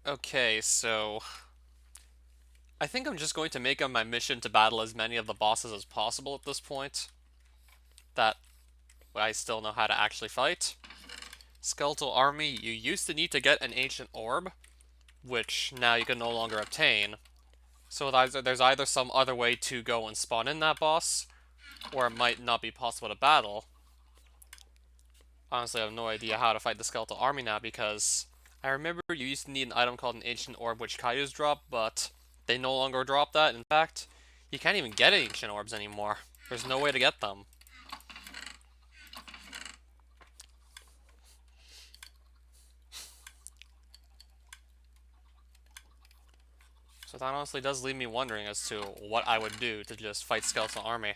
Okay, so I think I'm just going to make it my mission to battle as many of the bosses as possible at this point. That I still know how to actually fight. Skeletal Army, you used to need to get an ancient orb, which now you can no longer obtain. So there's either some other way to go and spawn in that boss, or it might not be possible to battle. Honestly, I have no idea how to fight the Skeletal Army now because I remember you used to need an item called an Ancient Orb which Kaius drop, but they no longer drop that. In fact, you can't even get Ancient Orbs anymore. There's no way to get them. So that honestly does leave me wondering as to what I would do to just fight Skeletal Army.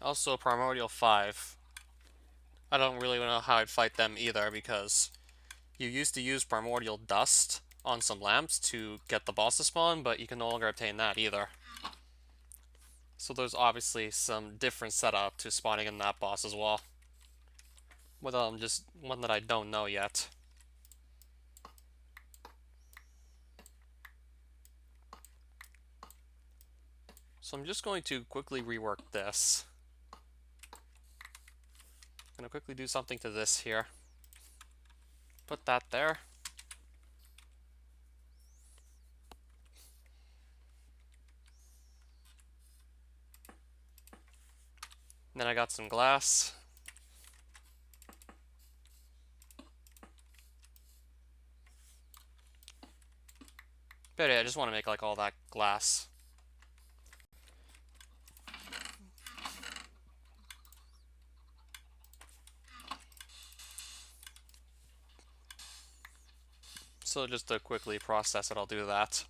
Also, Primordial 5. I don't really know how I'd fight them either because you used to use Primordial Dust on some lamps to get the boss to spawn, but you can no longer obtain that either. So there's obviously some different setup to spawning in that boss as well. With just one that I don't know yet. So I'm just going to quickly rework this. I'm going to quickly do something to this here. Put that there. And then I got some glass. But yeah, I just want to make like all that glass. So just to quickly process it, I'll do that.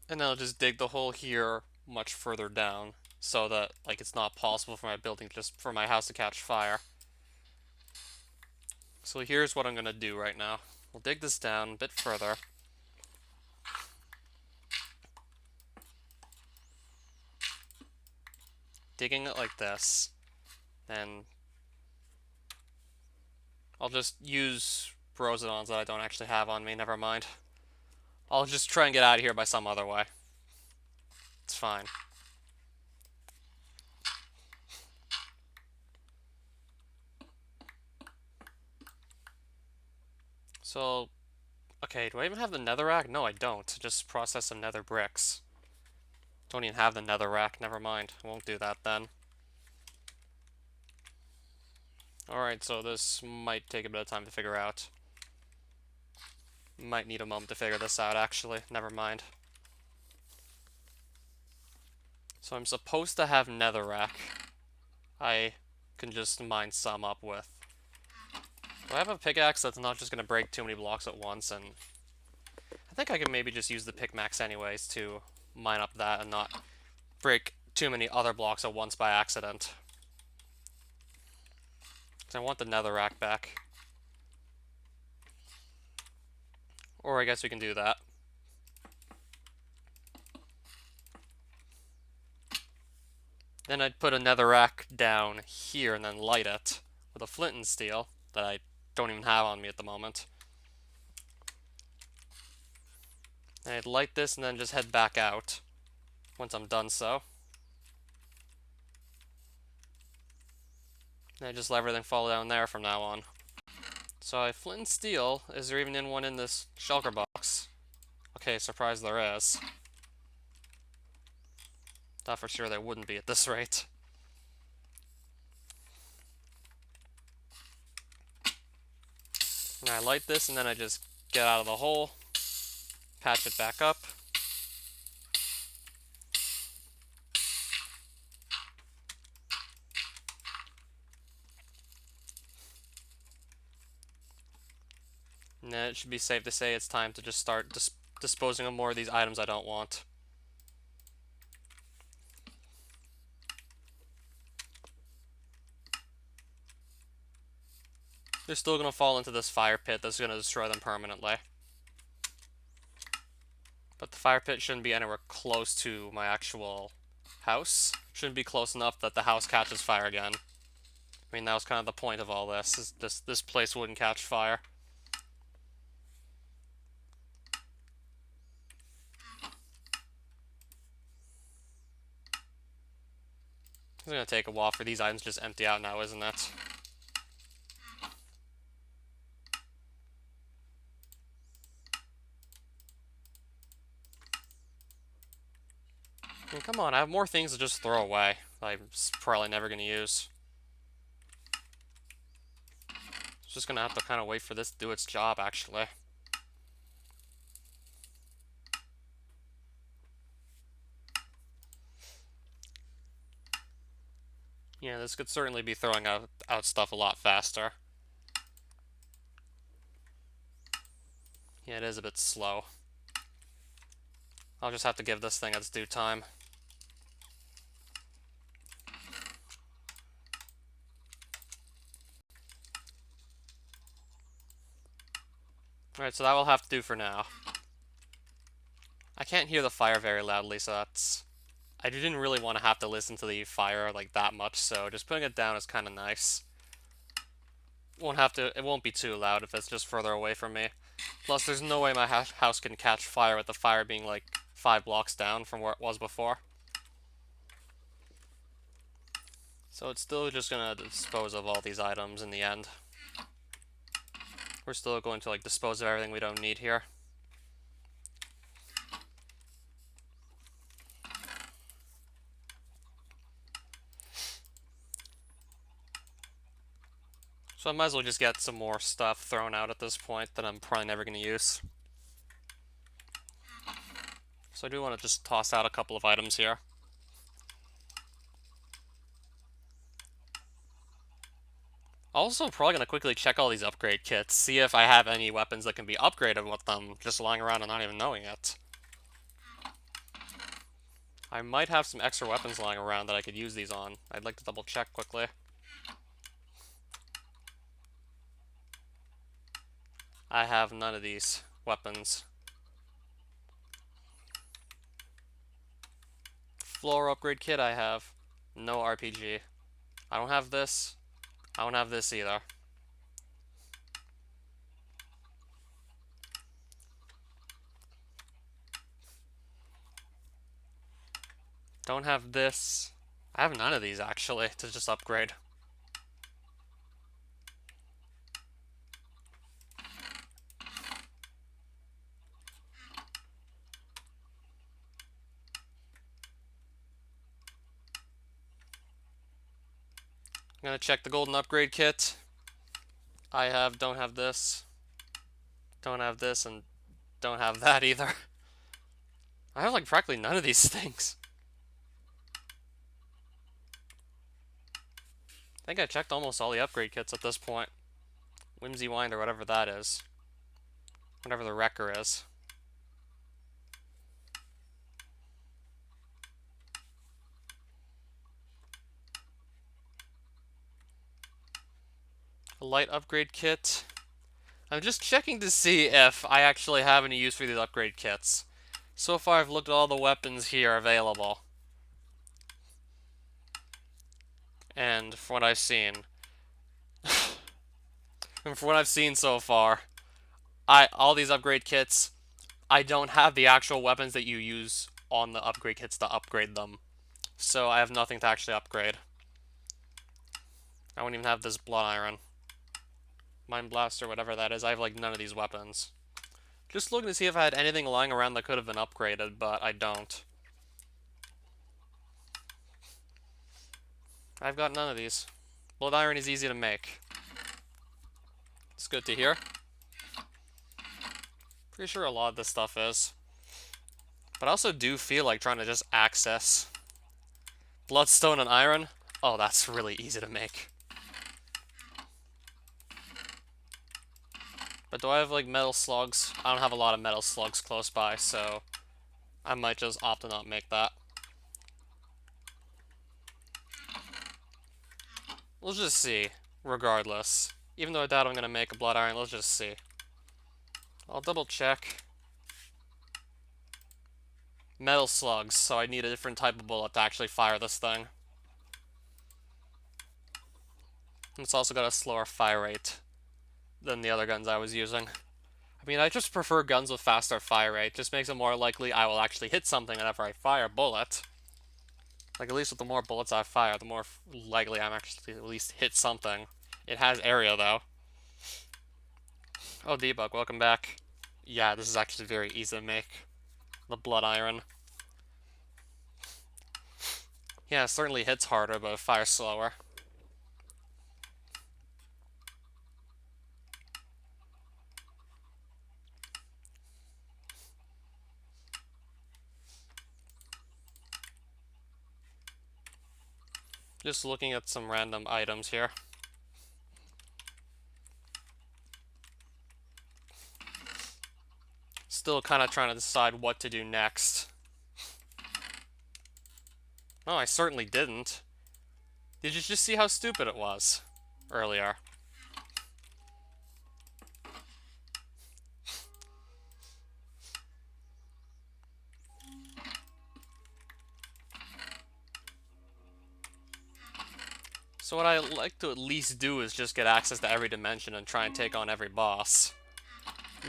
And then I'll just dig the hole here much further down so that like it's not possible for my building just for my house to catch fire. So here's what I'm gonna do right now. We'll dig this down a bit further. Digging it like this. Then I'll just use Rosidons that I don't actually have on me, never mind. I'll just try and get out of here by some other way. It's fine. So, okay, do I even have the netherrack? No, I don't. Just process some nether bricks. Don't even have the netherrack, never mind. I won't do that then. Alright, so this might take a bit of time to figure out. Might need a moment to figure this out, actually. Never mind. So I'm supposed to have netherrack. I can just mine some up with. Do I have a pickaxe that's not just going to break too many blocks at once? And I think I can maybe just use the pickaxe anyways to mine up that and not break too many other blocks at once by accident. I want the netherrack back. Or I guess we can do that. Then I'd put a netherrack down here and then light it with a flint and steel that I don't even have on me at the moment. And I'd light this and then just head back out once I'm done so. And I just let everything fall down there from now on. So I flint and steel. Is there even one in this shulker box? Okay, surprise there is. Thought for sure there wouldn't be at this rate. And I light this and then I just get out of the hole, patch it back up. And then it should be safe to say it's time to just start disposing of more of these items I don't want. They're still going to fall into this fire pit that's going to destroy them permanently. But the fire pit shouldn't be anywhere close to my actual house. Shouldn't be close enough that the house catches fire again. I mean, that was kind of the point of all this, is this place wouldn't catch fire. It's going to take a while for these items to just empty out now, isn't it? I mean, come on, I have more things to just throw away that I'm probably never going to use. It's just going to have to kind of wait for this to do its job, actually. Yeah, this could certainly be throwing out stuff a lot faster. Yeah, it is a bit slow. I'll just have to give this thing its due time. Alright, so that will have to do for now. I can't hear the fire very loudly, so that's... I didn't really want to have to listen to the fire like that much, so just putting it down is kind of nice. It won't be too loud if it's just further away from me. Plus, there's no way my house can catch fire with the fire being like 5 blocks down from where it was before. So it's still just gonna dispose of all these items in the end. We're still going to like dispose of everything we don't need here. So I might as well just get some more stuff thrown out at this point that I'm probably never going to use. So I do want to just toss out a couple of items here. Also, probably going to quickly check all these upgrade kits, see if I have any weapons that can be upgraded with them, just lying around and not even knowing it. I might have some extra weapons lying around that I could use these on. I'd like to double check quickly. I have none of these weapons. Floor upgrade kit, I have no RPG. I don't have this. I don't have this either. Don't have this. I have none of these actually to just upgrade. I'm gonna check the golden upgrade kit. Don't have this. Don't have this, and don't have that either. I have like practically none of these things. I think I checked almost all the upgrade kits at this point. Whimsy Wind or whatever that is. Whatever the wrecker is. A light upgrade kit. I'm just checking to see if I actually have any use for these upgrade kits. So far I've looked at all the weapons here available. And from what I've seen... and from what I've seen so far, all these upgrade kits, I don't have the actual weapons that you use on the upgrade kits to upgrade them. So I have nothing to actually upgrade. I won't even have this blood iron. Mind blaster, whatever that is. I have like none of these weapons. Just looking to see if I had anything lying around that could have been upgraded, but I don't. I've got none of these. Blood iron is easy to make. It's good to hear. Pretty sure a lot of this stuff is. But I also do feel like trying to just access bloodstone and iron. Oh, that's really easy to make. But do I have like metal slugs? I don't have a lot of metal slugs close by, so I might just opt to not make that. We'll just see, regardless. Even though I doubt I'm gonna make a blood iron, let's just see. I'll double check. Metal slugs, so I need a different type of bullet to actually fire this thing. It's also got a slower fire rate than the other guns I was using. I mean, I just prefer guns with faster fire rate. Just makes it more likely I will actually hit something whenever I fire a bullet. Like, at least with the more bullets I fire, the more likely I'm actually at least hit something. It has area, though. Oh, Debug, welcome back. Yeah, this is actually very easy to make. The blood iron. Yeah, it certainly hits harder, but it fires slower. Just looking at some random items here. Still kind of trying to decide what to do next. Oh, I certainly didn't. Did you just see how stupid it was earlier? So what I like to at least do is just get access to every dimension and try and take on every boss.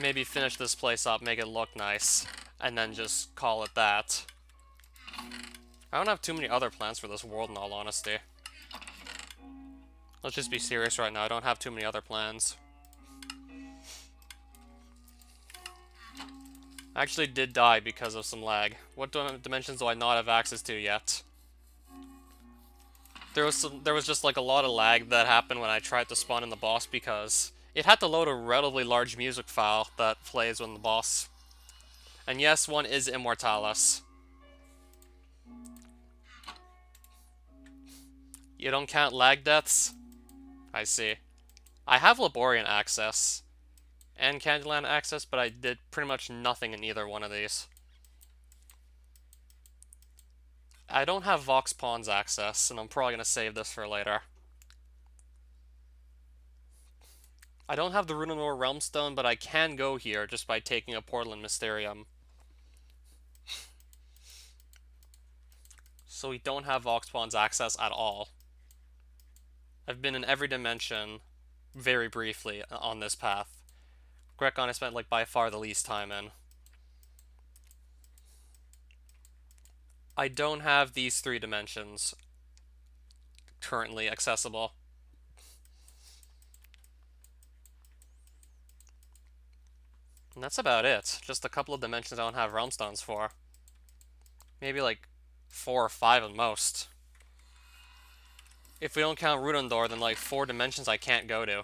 Maybe finish this place up, make it look nice, and then just call it that. I don't have too many other plans for this world in all honesty. Let's just be serious right now, I don't have too many other plans. I actually did die because of some lag. What dimensions do I not have access to yet? There was just like a lot of lag that happened when I tried to spawn in the boss because it had to load a relatively large music file that plays when the boss. And yes, one is Immortalis. You don't count lag deaths? I see. I have Laborian access and Candyland access, but I did pretty much nothing in either one of these. I don't have Vox Pawns access, and I'm probably going to save this for later. I don't have the Runanor Realmstone, but I can go here just by taking a Portal in Mysterium. So we don't have Vox Pawns access at all. I've been in every dimension very briefly on this path. Grekon I spent like by far the least time in. I don't have these 3 dimensions currently accessible. And that's about it. Just a couple of dimensions I don't have Realmstones for. Maybe like 4 or 5 at most. If we don't count Rudendor, then like 4 dimensions I can't go to.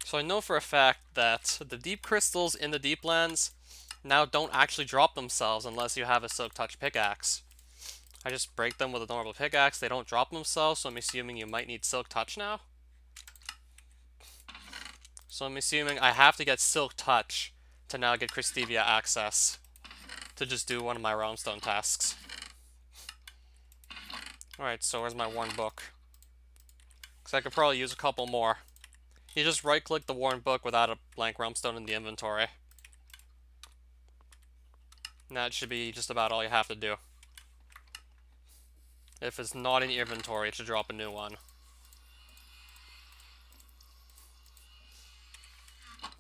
So I know for a fact that the deep crystals in the deep lands now don't actually drop themselves unless you have a Silk Touch pickaxe. I just break them with a normal pickaxe, they don't drop themselves, so I'm assuming you might need Silk Touch now. So I'm assuming I have to get Silk Touch to now get Christivia access to just do one of my Realmstone tasks. Alright, so where's my Worn Book? Because I could probably use a couple more. You just right-click the Worn Book without a blank Realmstone in the inventory. And that should be just about all you have to do. If it's not in your inventory, it should drop a new one.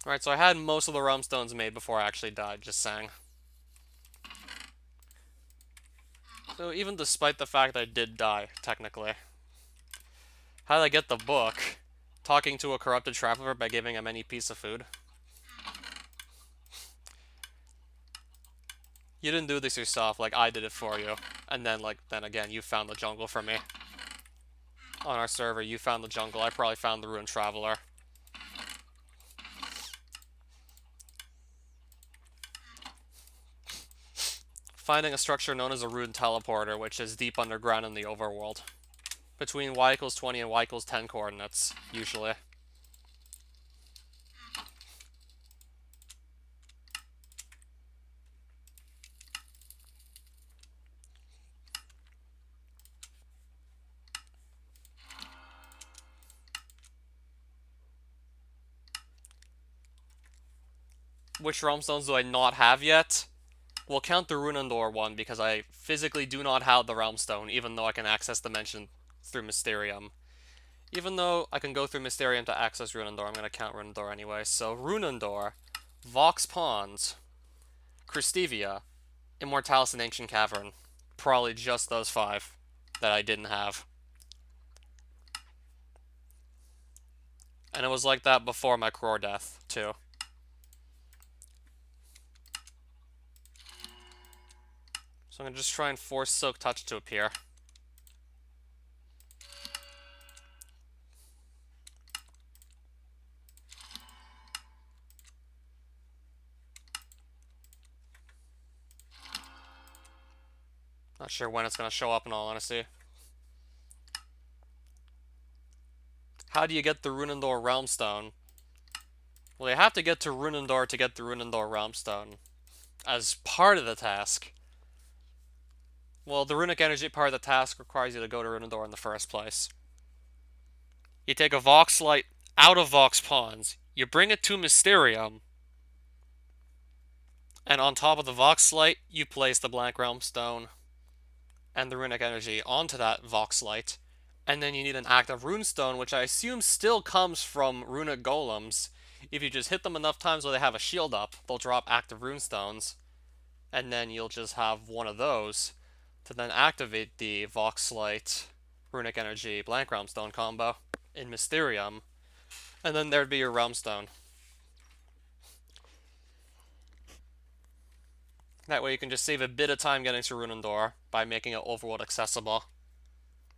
Alright, so I had most of the Realmstones made before I actually died, just saying. So even despite the fact that I did die, technically. How did I get the book? Talking to a corrupted traveler by giving him any piece of food. You didn't do this yourself, like I did it for you. And then again, you found the jungle for me. On our server, you found the jungle, I probably found the ruined traveler. Finding a structure known as a ruined teleporter, which is deep underground in the overworld. between y equals 20 and y equals 10 coordinates, usually. Which realm stones do I not have yet? We'll count the Runandor one because I physically do not have the realm stone, even though I can access Dimension through Mysterium. Even though I can go through Mysterium to access Runandor, I'm going to count Runandor anyway. So Runandor, Vox Pons, Christivia, Immortalis, and Ancient Cavern. Probably just those 5 that I didn't have. And it was like that before my Crore death, too. So I'm going to just try and force Silk Touch to appear. Not sure when it's going to show up in all honesty. How do you get the Runandor Realmstone? Well, you have to get to Runandor to get the Runandor Realmstone. As part of the task. Well, the Runic Energy part of the task requires you to go to Runandor in the first place. You take a Vox Light out of Vox Pons, you bring it to Mysterium, and on top of the Vox Light, you place the Blank Realm Stone and the Runic Energy onto that Vox Light, and then you need an active Runestone, which I assume still comes from Runic Golems. If you just hit them enough times where they have a shield up, they'll drop active Runestones, and then you'll just have one of those to then activate the Vox Light, Runic Energy, Blank Realm Stone combo in Mysterium, and then there'd be your Realm Stone. That way you can just save a bit of time getting to Runandor by making it overworld accessible.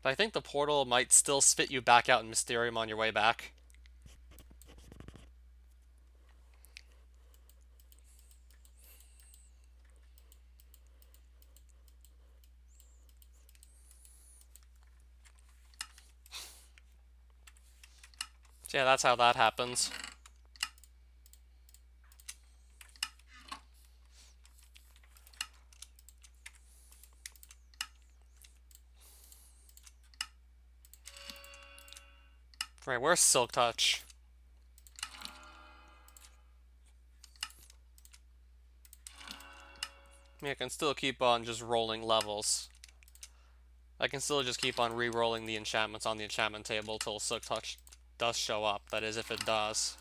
But I think the portal might still spit you back out in Mysterium on your way back. So yeah, that's how that happens. Right, where's Silk Touch? I mean, I can still keep on just rolling levels. I can still just keep on re-rolling the enchantments on the enchantment table till Silk Touch does show up. That is, if it does.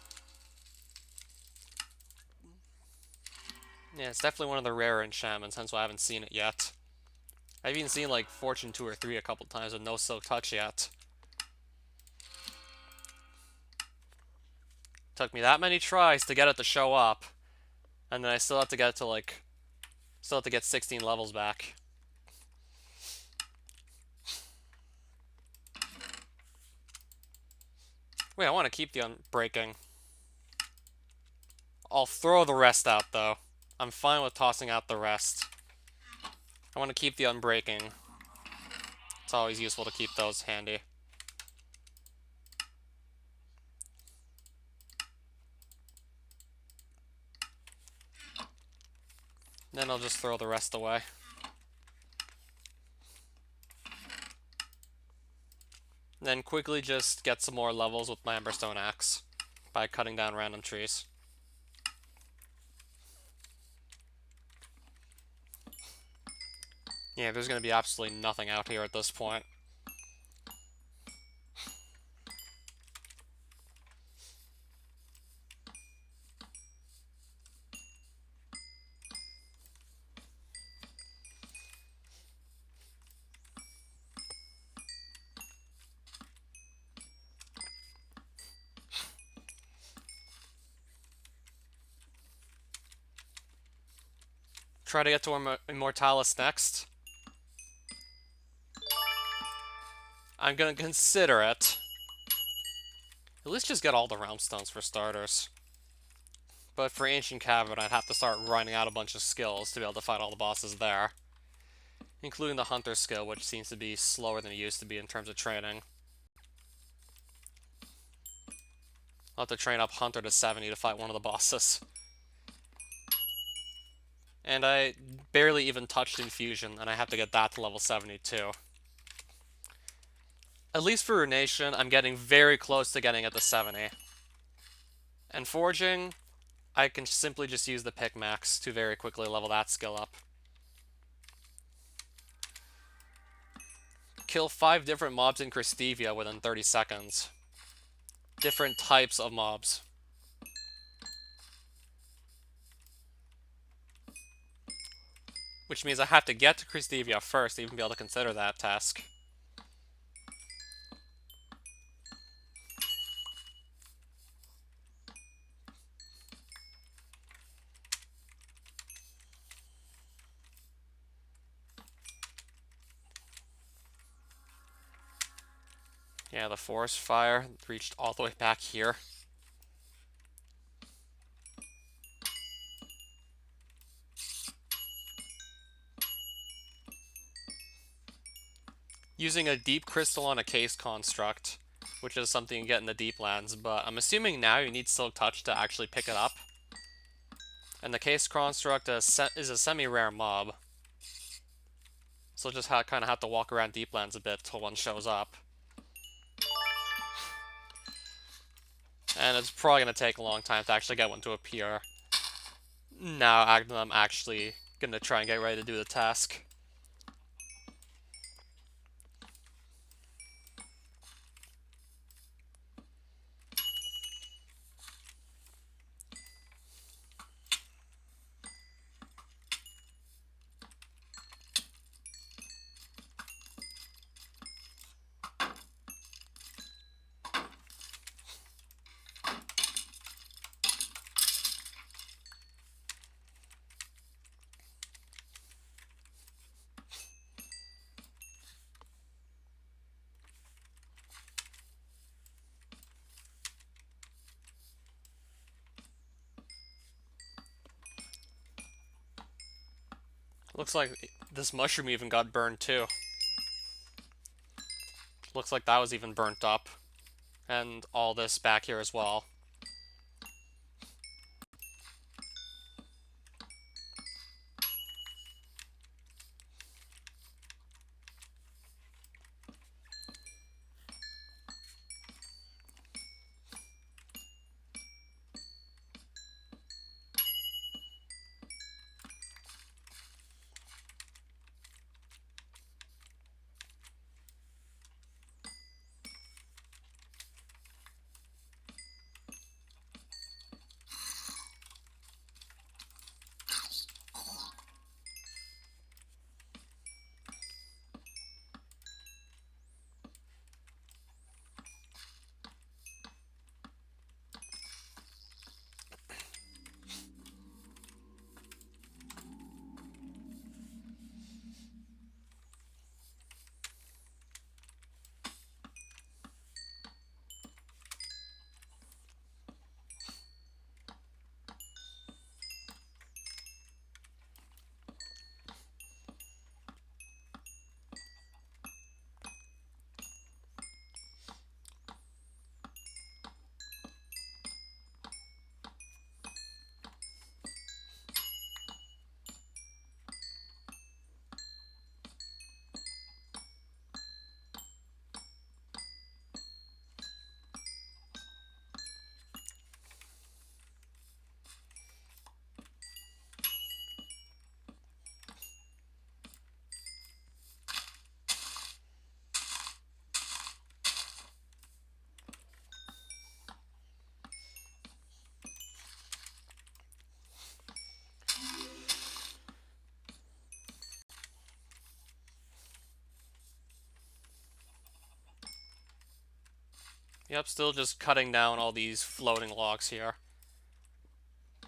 Yeah, it's definitely one of the rare enchantments, hence why I haven't seen it yet. I've even seen like Fortune 2 or 3 a couple times with no Silk Touch yet. Took me that many tries to get it to show up, and then I still have to get to still have to get 16 levels back. Wait, I want to keep the Unbreaking. I'll throw the rest out, though. I'm fine with tossing out the rest. I want to keep the Unbreaking. It's always useful to keep those handy. Then I'll just throw the rest away. Then quickly just get some more levels with my Emberstone Axe by cutting down random trees. Yeah, there's going to be absolutely nothing out here at this point. Try to get to Immortalis next. I'm gonna consider it. At least just get all the Realm Stones for starters. But for Ancient Cavern, I'd have to start grinding out a bunch of skills to be able to fight all the bosses there. including the hunter skill, which seems to be slower than it used to be in terms of training. I'll have to train up hunter to 70 to fight one of the bosses. And I barely even touched infusion, and I have to get that to level 72. At least for Runation, I'm getting very close to getting it to 70. And forging, I can simply just use the pick max to very quickly level that skill up. Kill 5 different mobs in Christevia within 30 seconds. Different types of mobs. Which means I have to get to Christevia first to even be able to consider that task. Yeah, the forest fire reached all the way back here. Using a deep crystal on a case construct, which is something you get in the deep lands, but I'm assuming now you need Silk Touch to actually pick it up. And the case construct is a semi-rare mob. So just kind of have to walk around deep lands a bit till one shows up. And it's probably going to take a long time to actually get one to appear. Now I'm actually going to try and get ready to do the task. Looks like this mushroom even got burned too. Looks like that was even burnt up. And all this back here as well. Yep, still just cutting down all these floating logs here.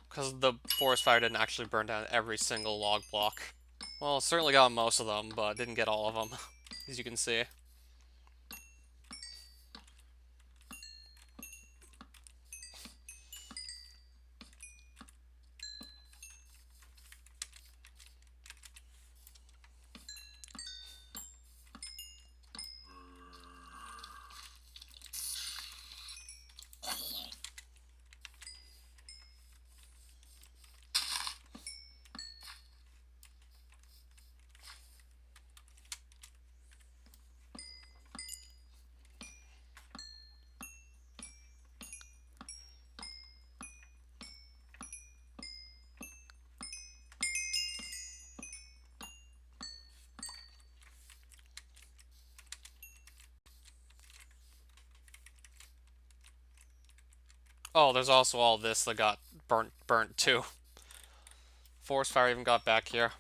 Because the forest fire didn't actually burn down every single log block. Well, certainly got most of them, but didn't get all of them, as you can see. Oh, there's also all this that got burnt too. Forest fire even got back here.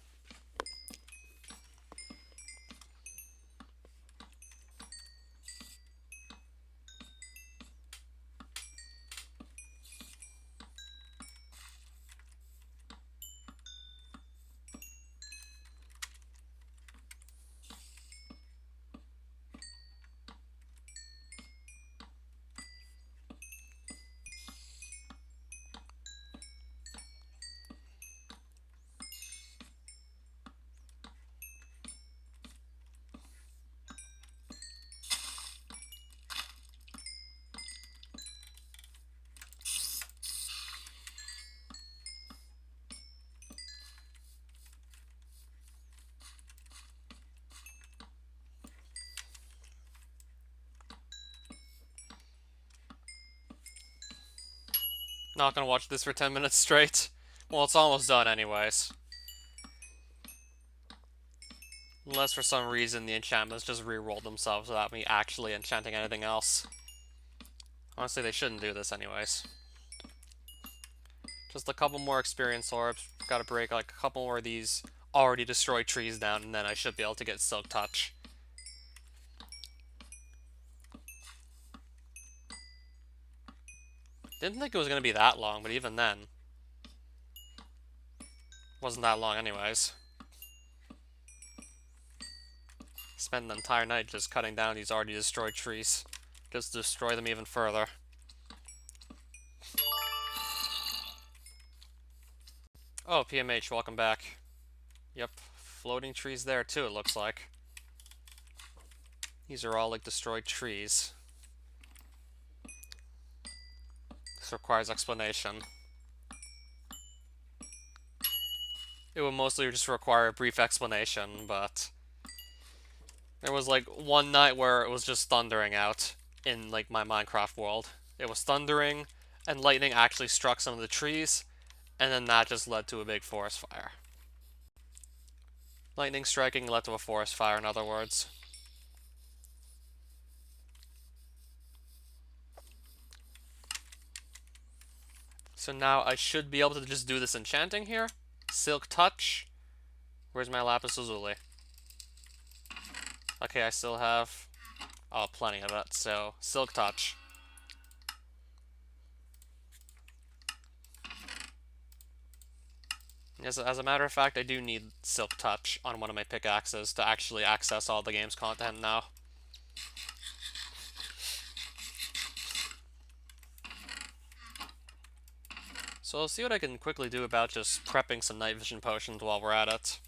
Not gonna watch this for 10 minutes straight. Well, it's almost done anyways. Unless for some reason the enchantments just re-rolled themselves without me actually enchanting anything else. Honestly, they shouldn't do this anyways. Just a couple more experience orbs. Gotta break like a couple more of these already destroyed trees down, and then I should be able to get Silk Touch. Didn't think it was gonna be that long, but even then, wasn't that long anyways. Spend the entire night just cutting down these already destroyed trees. Just destroy them even further. Oh, PMH, welcome back. Yep, floating trees there too, it looks like. These are all like destroyed trees. This requires explanation. It would mostly just require a brief explanation, but there was like one night where it was just thundering out in like my Minecraft world. It was thundering, and lightning actually struck some of the trees, and then that just led to a big forest fire. Lightning striking led to a forest fire, in other words. So now I should be able to just do this enchanting here. Silk Touch. Where's my Lapis Lazuli? Okay, I still have plenty of it, so Silk Touch. As a matter of fact, I do need Silk Touch on one of my pickaxes to actually access all the game's content now. So I'll see what I can quickly do about just prepping some night vision potions while we're at it.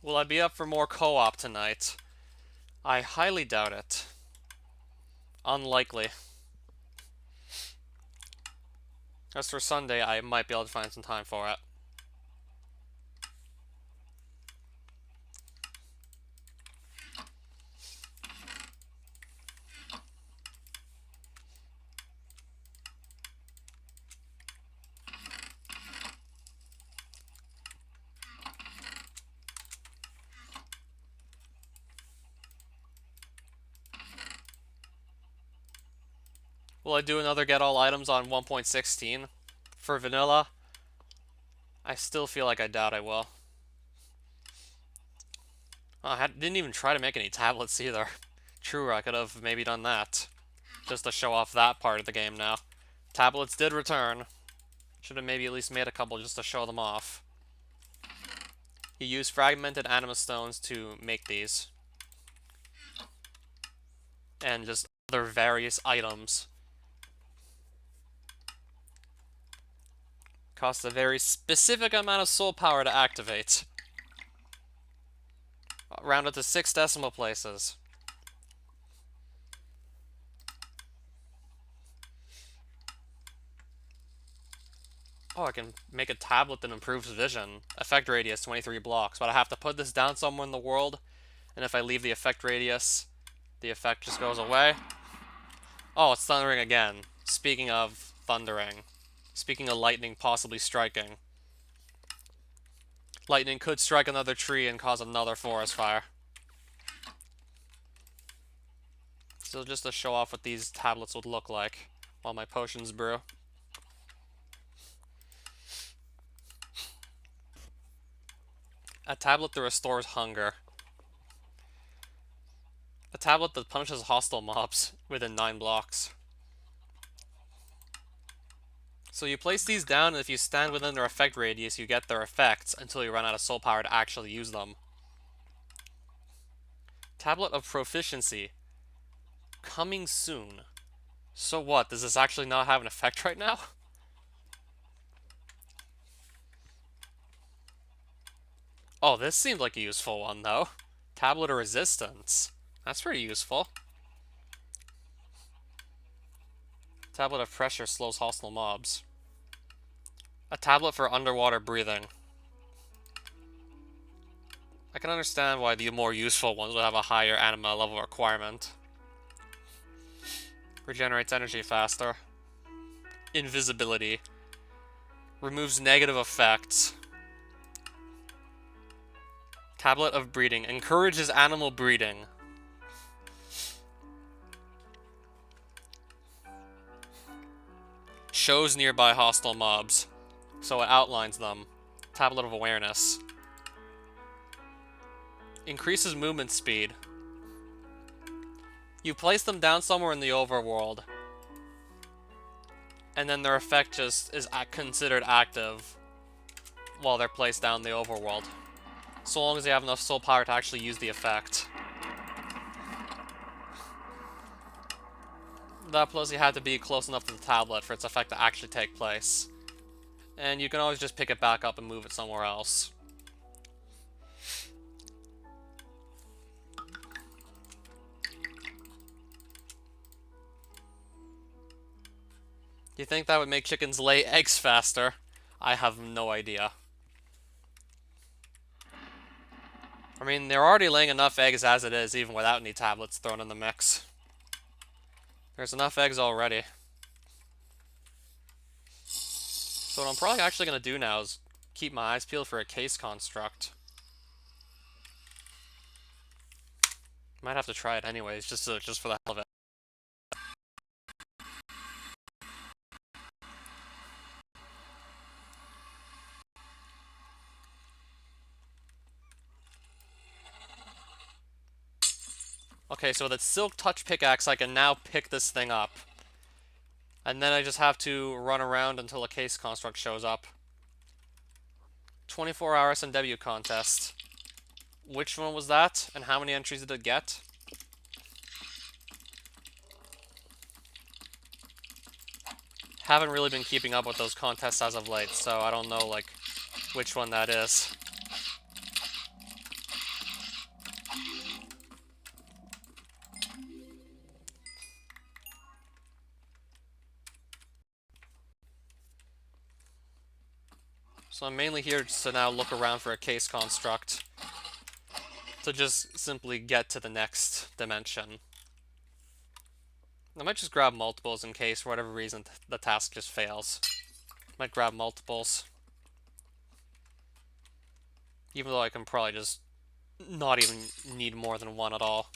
Will I be up for more co-op tonight? I highly doubt it. Unlikely. As for Sunday, I might be able to find some time for it. Will I do another get all items on 1.16 for vanilla? I still feel like I doubt I will. Oh, I didn't even try to make any tablets either. True, I could have maybe done that. Just to show off that part of the game now. Tablets did return. Should have maybe at least made a couple just to show them off. He used fragmented anima stones to make these. And just other various items. Costs a very specific amount of soul power to activate. Rounded to 6 decimal places. Oh, I can make a tablet that improves vision. Effect radius 23 blocks, but I have to put this down somewhere in the world, and if I leave the effect radius, the effect just goes away. Oh, it's thundering again. Speaking of thundering. Speaking of lightning possibly striking. Lightning could strike another tree and cause another forest fire. So just to show off what these tablets would look like while my potions brew. A tablet that restores hunger. A tablet that punishes hostile mobs within 9 blocks. So you place these down, and if you stand within their effect radius, you get their effects until you run out of soul power to actually use them. Tablet of Proficiency. Coming soon. So what, does this actually not have an effect right now? Oh, this seemed like a useful one, though. Tablet of Resistance. That's pretty useful. Tablet of Pressure slows hostile mobs. A tablet for underwater breathing. I can understand why the more useful ones would have a higher anima level requirement. Regenerates energy faster. Invisibility. Removes negative effects. Tablet of Breeding. Encourages animal breeding. Shows nearby hostile mobs. So it outlines them. Tablet of Awareness. Increases movement speed. You place them down somewhere in the overworld, and then their effect just is considered active while they're placed down in the overworld. So long as they have enough soul power to actually use the effect. That plus you have to be close enough to the tablet for its effect to actually take place. And you can always just pick it back up and move it somewhere else. Do you think that would make chickens lay eggs faster? I have no idea. I mean, they're already laying enough eggs as it is, even without any tablets thrown in the mix. There's enough eggs already. So what I'm probably actually going to do now is keep my eyes peeled for a case construct. Might have to try it anyways, just for the hell of it. Okay, so with that Silk Touch pickaxe, I can now pick this thing up. And then I just have to run around until a case construct shows up. 24-hour SNW contest. Which one was that? And how many entries did it get? Haven't really been keeping up with those contests as of late, so I don't know, like, which one that is. So I'm mainly here to now look around for a case construct to just simply get to the next dimension. I might just grab multiples in case, for whatever reason, the task just fails. Might grab multiples. Even though I can probably just not even need more than one at all.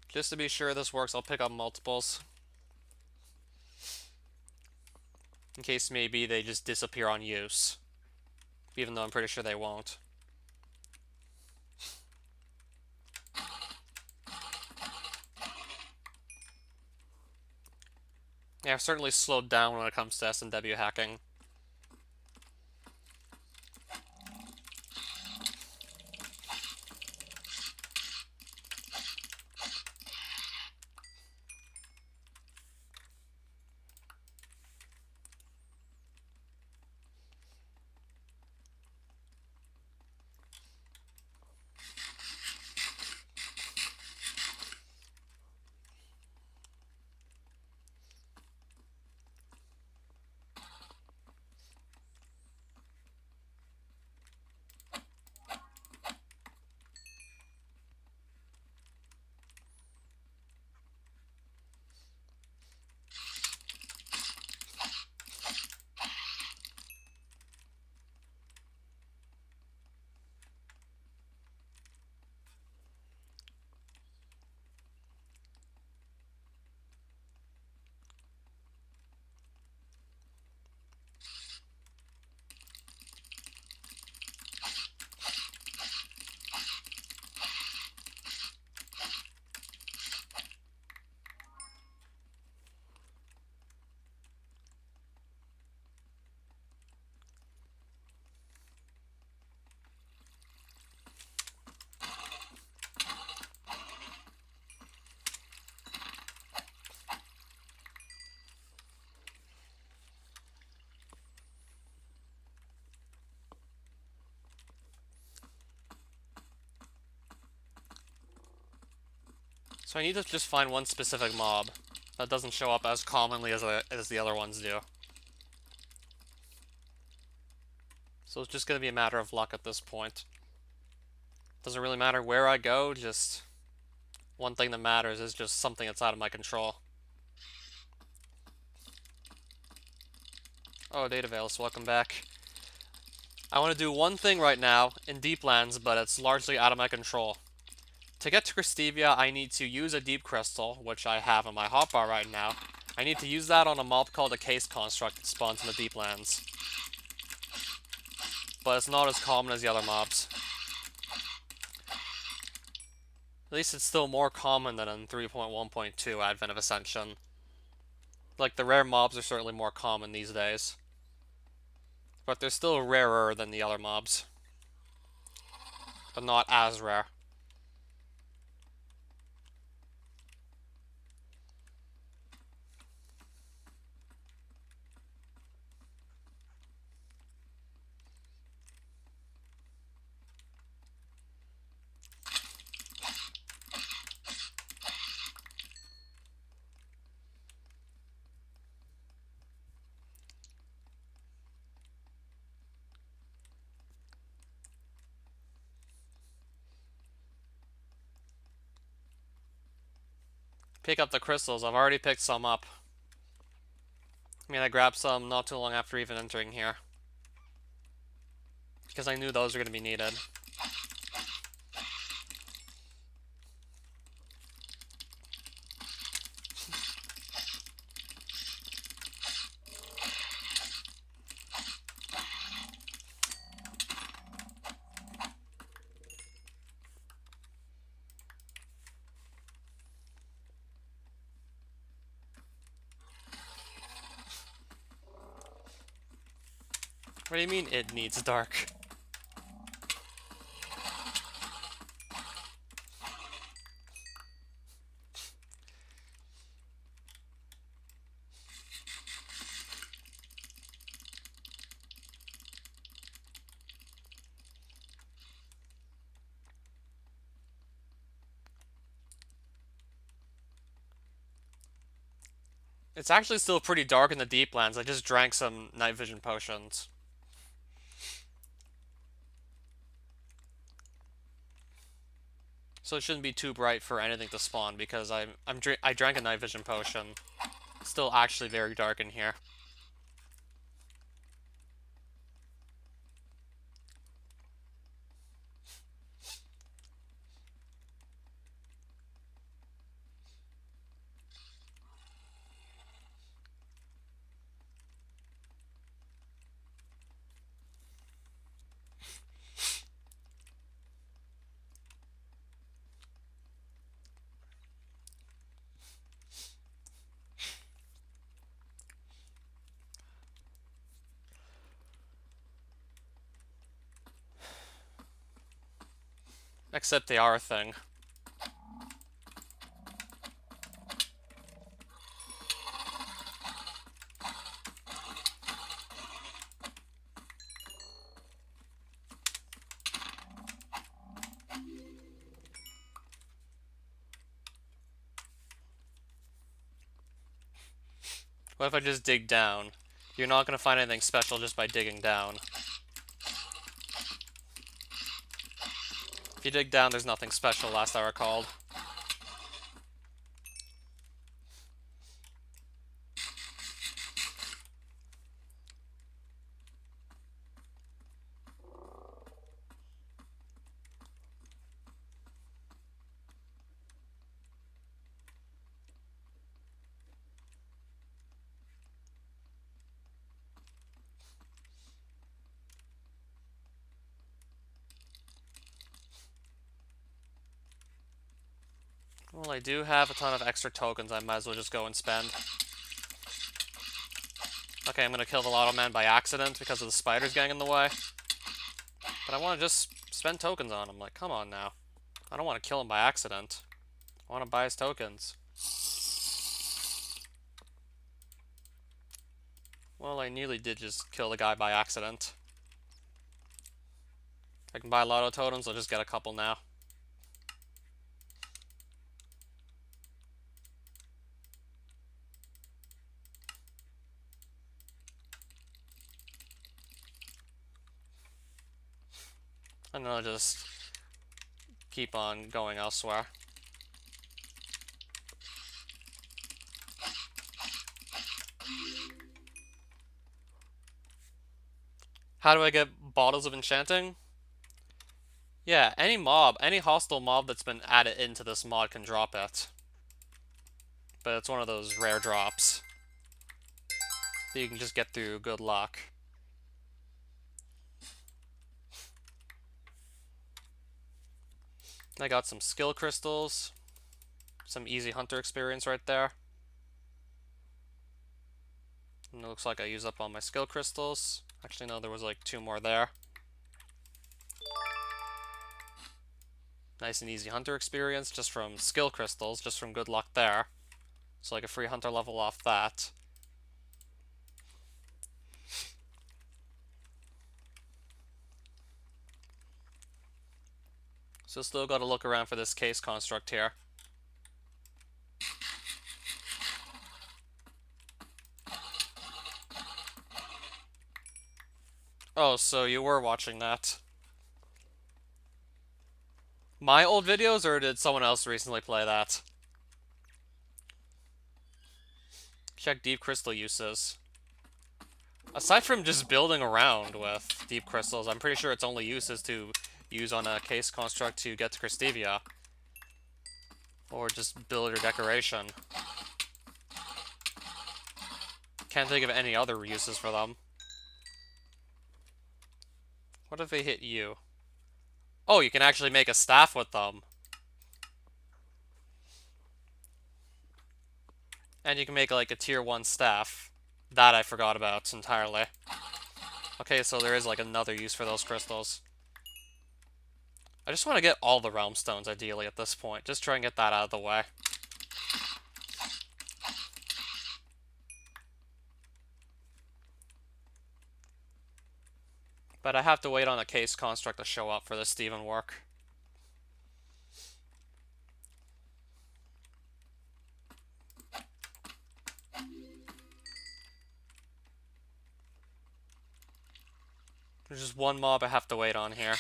Just to be sure this works, I'll pick up multiples. In case maybe they just disappear on use. Even though I'm pretty sure they won't. Yeah, I've certainly slowed down when it comes to SNW hacking. So I need to just find one specific mob that doesn't show up as commonly as the other ones do. So it's just going to be a matter of luck at this point. Doesn't really matter where I go, just one thing that matters is just something that's out of my control. Oh, Datavales, welcome back. I want to do one thing right now in Deeplands, but it's largely out of my control. To get to Cristevia, I need to use a deep crystal, which I have on my hotbar right now. I need to use that on a mob called a case construct that spawns in the Deeplands. But it's not as common as the other mobs. At least it's still more common than in 3.1.2 Advent of Ascension. Like, the rare mobs are certainly more common these days. But they're still rarer than the other mobs. But not as rare. Pick up the crystals. I've already picked some up. I mean, I grabbed some not too long after even entering here. Because I knew those were going to be needed. What do you mean it needs dark? It's actually still pretty dark in the Deeplands. I just drank some night vision potions. So it shouldn't be too bright for anything to spawn because I drank a night vision potion. It's still actually very dark in here. Except they are a thing. What if I just dig down? You're not going to find anything special just by digging down. If you dig down, there's nothing special, last I recalled. Well, I do have a ton of extra tokens I might as well just go and spend. Okay, I'm gonna kill the Lotto Man by accident because of the spiders getting in the way. But I want to just spend tokens on him. Like, come on now. I don't want to kill him by accident. I want to buy his tokens. Well, I nearly did just kill the guy by accident. I can buy Lotto totems, I'll just get a couple now. And then I'll just keep on going elsewhere. How do I get bottles of enchanting? Yeah, any hostile mob that's been added into this mod can drop it. But it's one of those rare drops that you can just get through good luck. I got some skill crystals, some easy hunter experience right there. And it looks like I used up all my skill crystals. Actually, no, there was like 2 more there. Nice and easy hunter experience just from skill crystals, just from good luck there. So like a free hunter level off that. So still gotta look around for this case construct here. Oh, so you were watching that. My old videos, or did someone else recently play that? Check deep crystal uses. Aside from just building around with deep crystals, I'm pretty sure its only use is to use on a case construct to get to Christevia. Or just build your decoration. Can't think of any other uses for them. What if they hit you? Oh, you can actually make a staff with them. And you can make like a tier 1 staff. That I forgot about entirely. Okay, so there is like another use for those crystals. I just want to get all the realm stones ideally at this point. Just try and get that out of the way. But I have to wait on a case construct to show up for this to even work. There's just one mob I have to wait on here.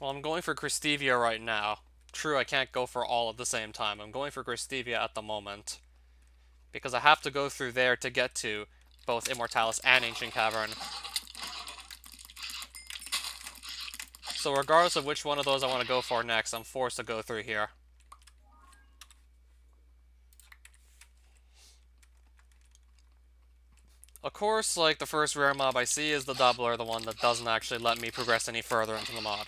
Well, I'm going for Christevia right now. True, I can't go for all at the same time. I'm going for Christevia at the moment. Because I have to go through there to get to both Immortalis and Ancient Cavern. So regardless of which one of those I want to go for next, I'm forced to go through here. Of course, like, the first rare mob I see is the Doubler, the one that doesn't actually let me progress any further into the mod.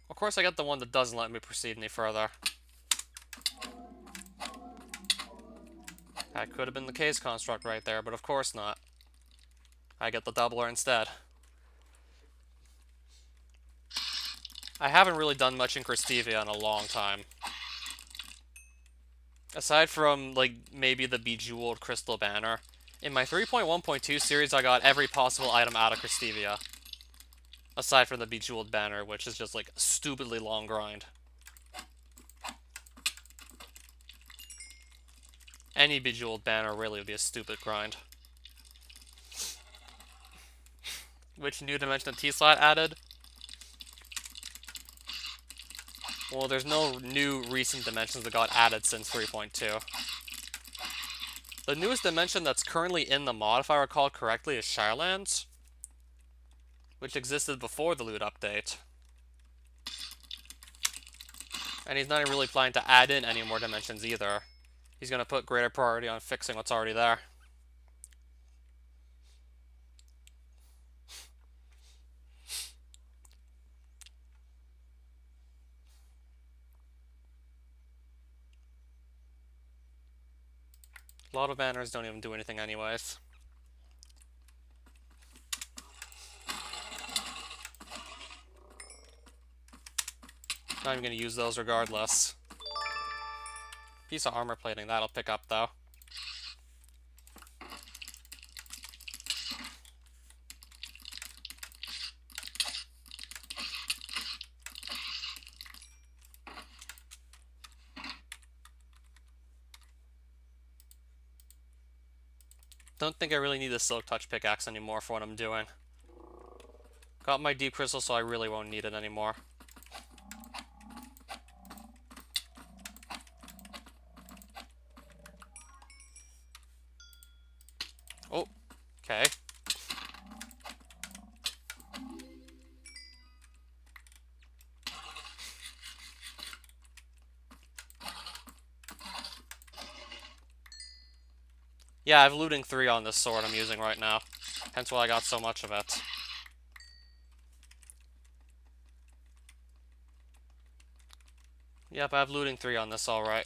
Of course I get the one that doesn't let me proceed any further. That could have been the case construct right there, but of course not. I get the Doubler instead. I haven't really done much in Christevia in a long time. Aside from, like, maybe the Bejeweled Crystal Banner. In my 3.1.2 series, I got every possible item out of Christevia. Aside from the Bejeweled Banner, which is just, like, a stupidly long grind. Any Bejeweled Banner really would be a stupid grind. Which new dimension of T-Slot added? Well, there's no new recent dimensions that got added since 3.2. The newest dimension that's currently in the mod, if I recall correctly, is Shirelands, which existed before the loot update. And he's not even really planning to add in any more dimensions either. He's going to put greater priority on fixing what's already there. A lot of banners don't even do anything anyways. Not even going to use those regardless. Piece of armor plating, that'll pick up though. Don't think I really need the Silk Touch pickaxe anymore for what I'm doing. Got my Deep Crystal, so I really won't need it anymore. Oh, okay. Yeah, I have looting 3 on this sword I'm using right now. Hence why I got so much of it. Yep, I have looting 3 on this, alright.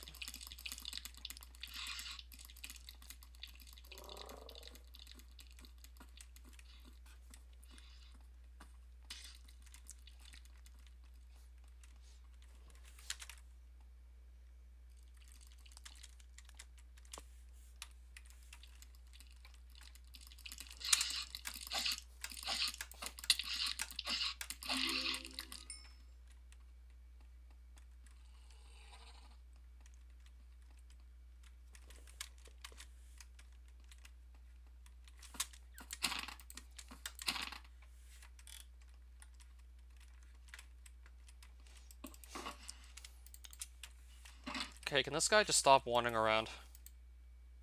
Okay, can this guy just stop wandering around?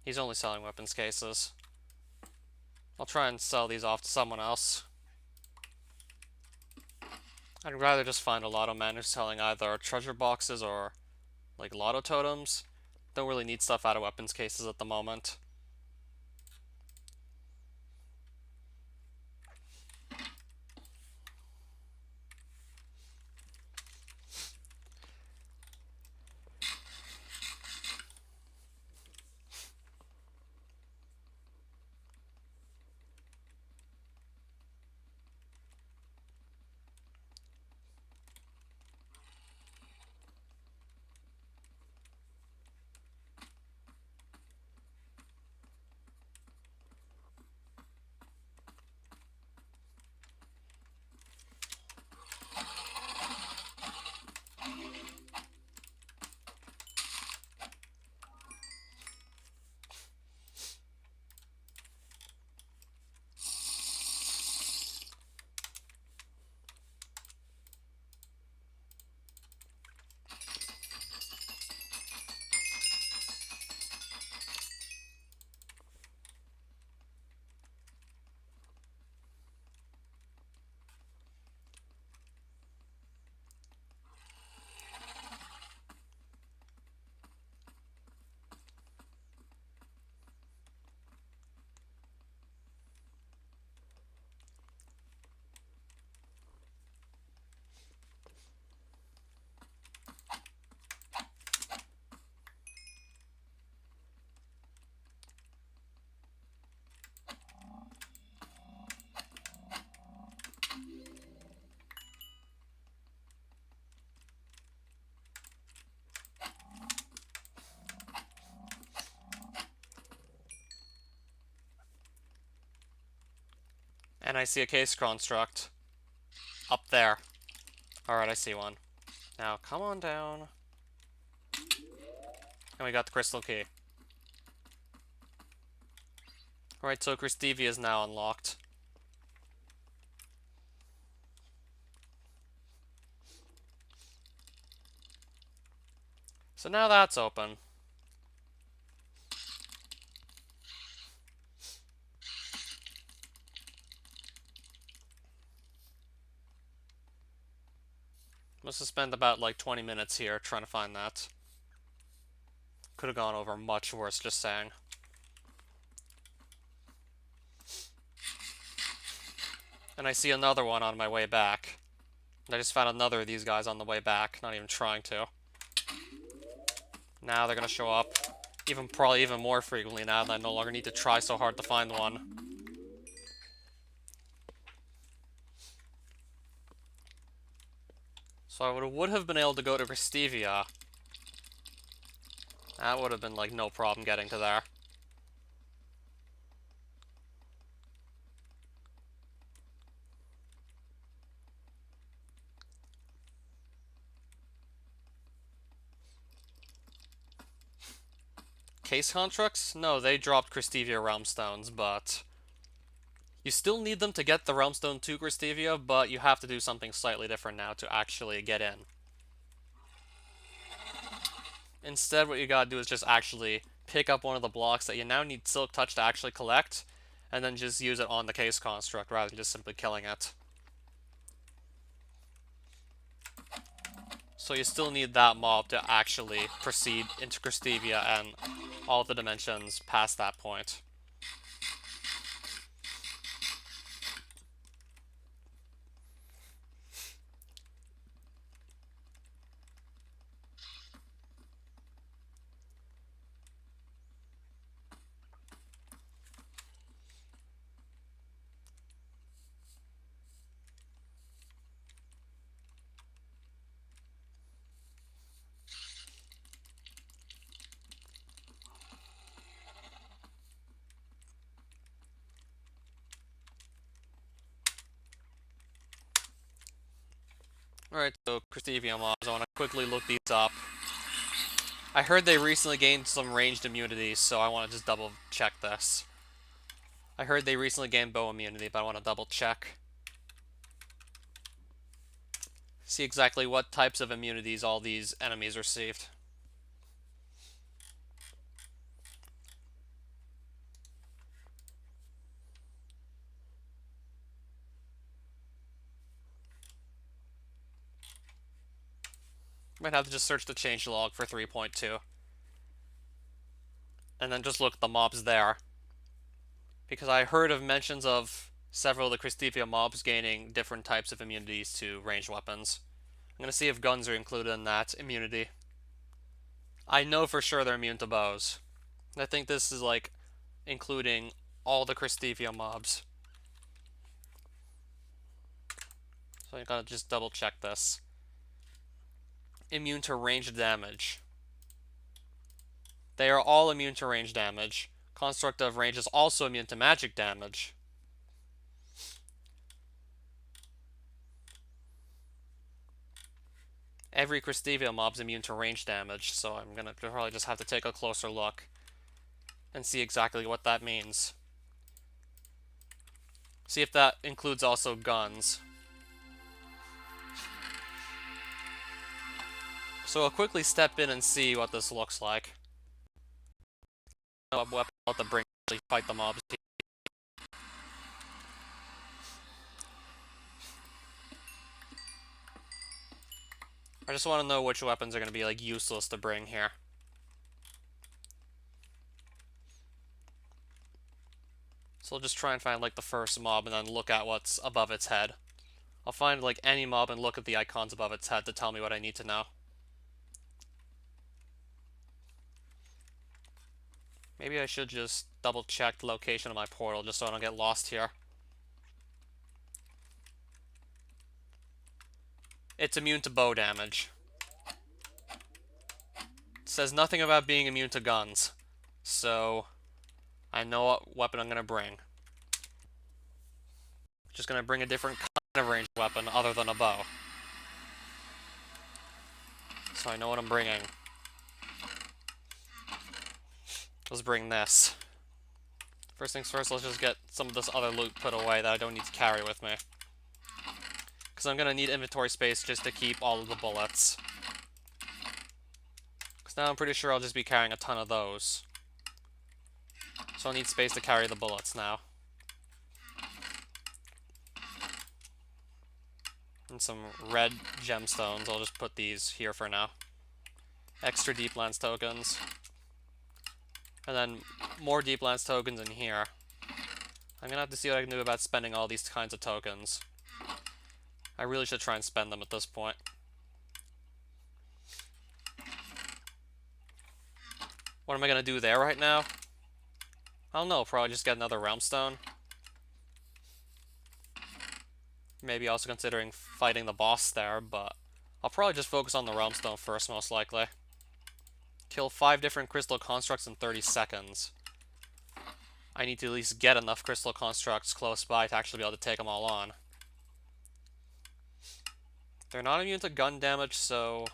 He's only selling weapons cases. I'll try and sell these off to someone else. I'd rather just find a lotto man who's selling either treasure boxes or, like, lotto totems. Don't really need stuff out of weapons cases at the moment. And I see a case construct. Up there. Alright, I see one. Now, come on down. And we got the crystal key. Alright, so Christevia is now unlocked. So now that's open. Must have spent about like 20 minutes here trying to find that. Could have gone over much worse, just saying. And I see another one on my way back. I just found another of these guys on the way back, not even trying to. Now they're gonna show up probably even more frequently now that I no longer need to try so hard to find one. So I would have been able to go to Christevia. That would have been like no problem getting to there. Case constructs? No, they dropped Christevia Realm Stones, but you still need them to get the Realm Stone to Christevia, but you have to do something slightly different now to actually get in. Instead, what you gotta do is just actually pick up one of the blocks that you now need Silk Touch to actually collect, and then just use it on the Case Construct rather than just simply killing it. So you still need that mob to actually proceed into Christevia and all of the dimensions past that point. Alright, so Christevia mobs, I want to quickly look these up. I heard they recently gained some ranged immunity, so I want to just double check this. I heard they recently gained bow immunity, but I want to double check. See exactly what types of immunities all these enemies received. Might have to just search the changelog for 3.2. And then just look at the mobs there. Because I heard of mentions of several of the Christevia mobs gaining different types of immunities to ranged weapons. I'm going to see if guns are included in that immunity. I know for sure they're immune to bows. I think this is like including all the Christevia mobs. So I gotta just double check this. Immune to ranged damage. They are all immune to range damage. Construct of Range is also immune to magic damage. Every Christevia mob is immune to range damage, so I'm gonna probably just have to take a closer look and see exactly what that means. See if that includes also guns. So I'll quickly step in and see what this looks like. What weapon to bring to fight the mobs. I just want to know which weapons are going to be like useless to bring here. So I'll just try and find like the first mob and then look at what's above its head. I'll find like any mob and look at the icons above its head to tell me what I need to know. Maybe I should just double check the location of my portal just so I don't get lost here. It's immune to bow damage. It says nothing about being immune to guns. So I know what weapon I'm going to bring. Just going to bring a different kind of ranged weapon other than a bow. So I know what I'm bringing. Let's bring this. First things first, let's just get some of this other loot put away that I don't need to carry with me. Because I'm going to need inventory space just to keep all of the bullets. Because now I'm pretty sure I'll just be carrying a ton of those. So I'll need space to carry the bullets now. And some red gemstones. I'll just put these here for now. Extra Deeplands tokens. And then more Deeplands tokens in here. I'm gonna have to see what I can do about spending all these kinds of tokens. I really should try and spend them at this point. What am I gonna do there right now? I don't know, probably just get another Realm Stone. Maybe also considering fighting the boss there, but I'll probably just focus on the Realm Stone first, most likely. Kill 5 different crystal constructs in 30 seconds. I need to at least get enough crystal constructs close by to actually be able to take them all on. They're not immune to gun damage, so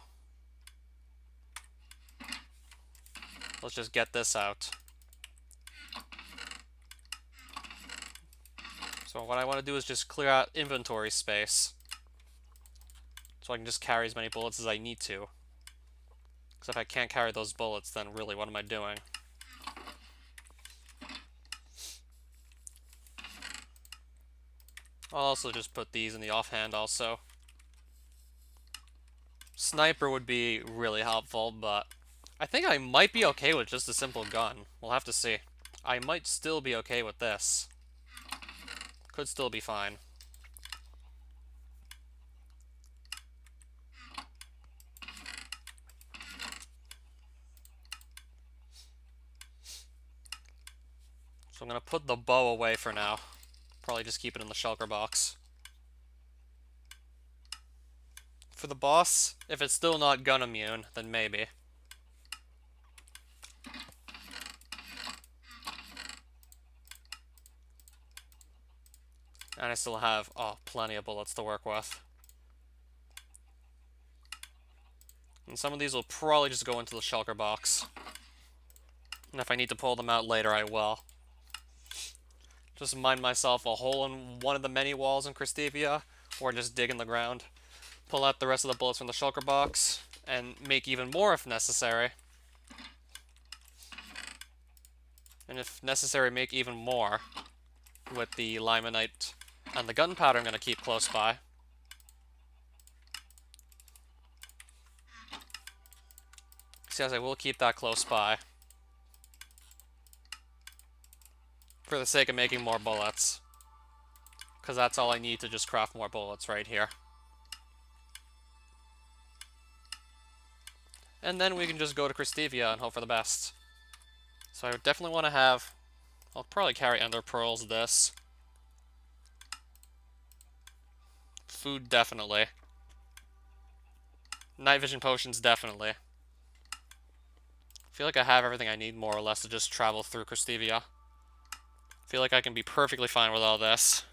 Let's just get this out. So what I want to do is just clear out inventory space, so I can just carry as many bullets as I need to. Because if I can't carry those bullets, then really, what am I doing? I'll also just put these in the offhand also. Sniper would be really helpful, but I think I might be okay with just a simple gun. We'll have to see. I might still be okay with this. Could still be fine. So I'm going to put the bow away for now. Probably just keep it in the shulker box. For the boss, if it's still not gun immune, then maybe. And I still have, plenty of bullets to work with. And some of these will probably just go into the shulker box. And if I need to pull them out later, I will. Just mine myself a hole in one of the many walls in Christevia, or just dig in the ground. Pull out the rest of the bullets from the shulker box, and make even more if necessary. And if necessary, make even more with the limonite and the gunpowder I'm going to keep close by. So yes, I will keep that close by. For the sake of making more bullets. Because that's all I need to just craft more bullets right here. And then we can just go to Christevia and hope for the best. So I would definitely want to have... I'll probably carry Ender Pearls this. Food, definitely. Night vision potions, definitely. I feel like I have everything I need, more or less, to just travel through Christevia. I feel like I can be perfectly fine with all this.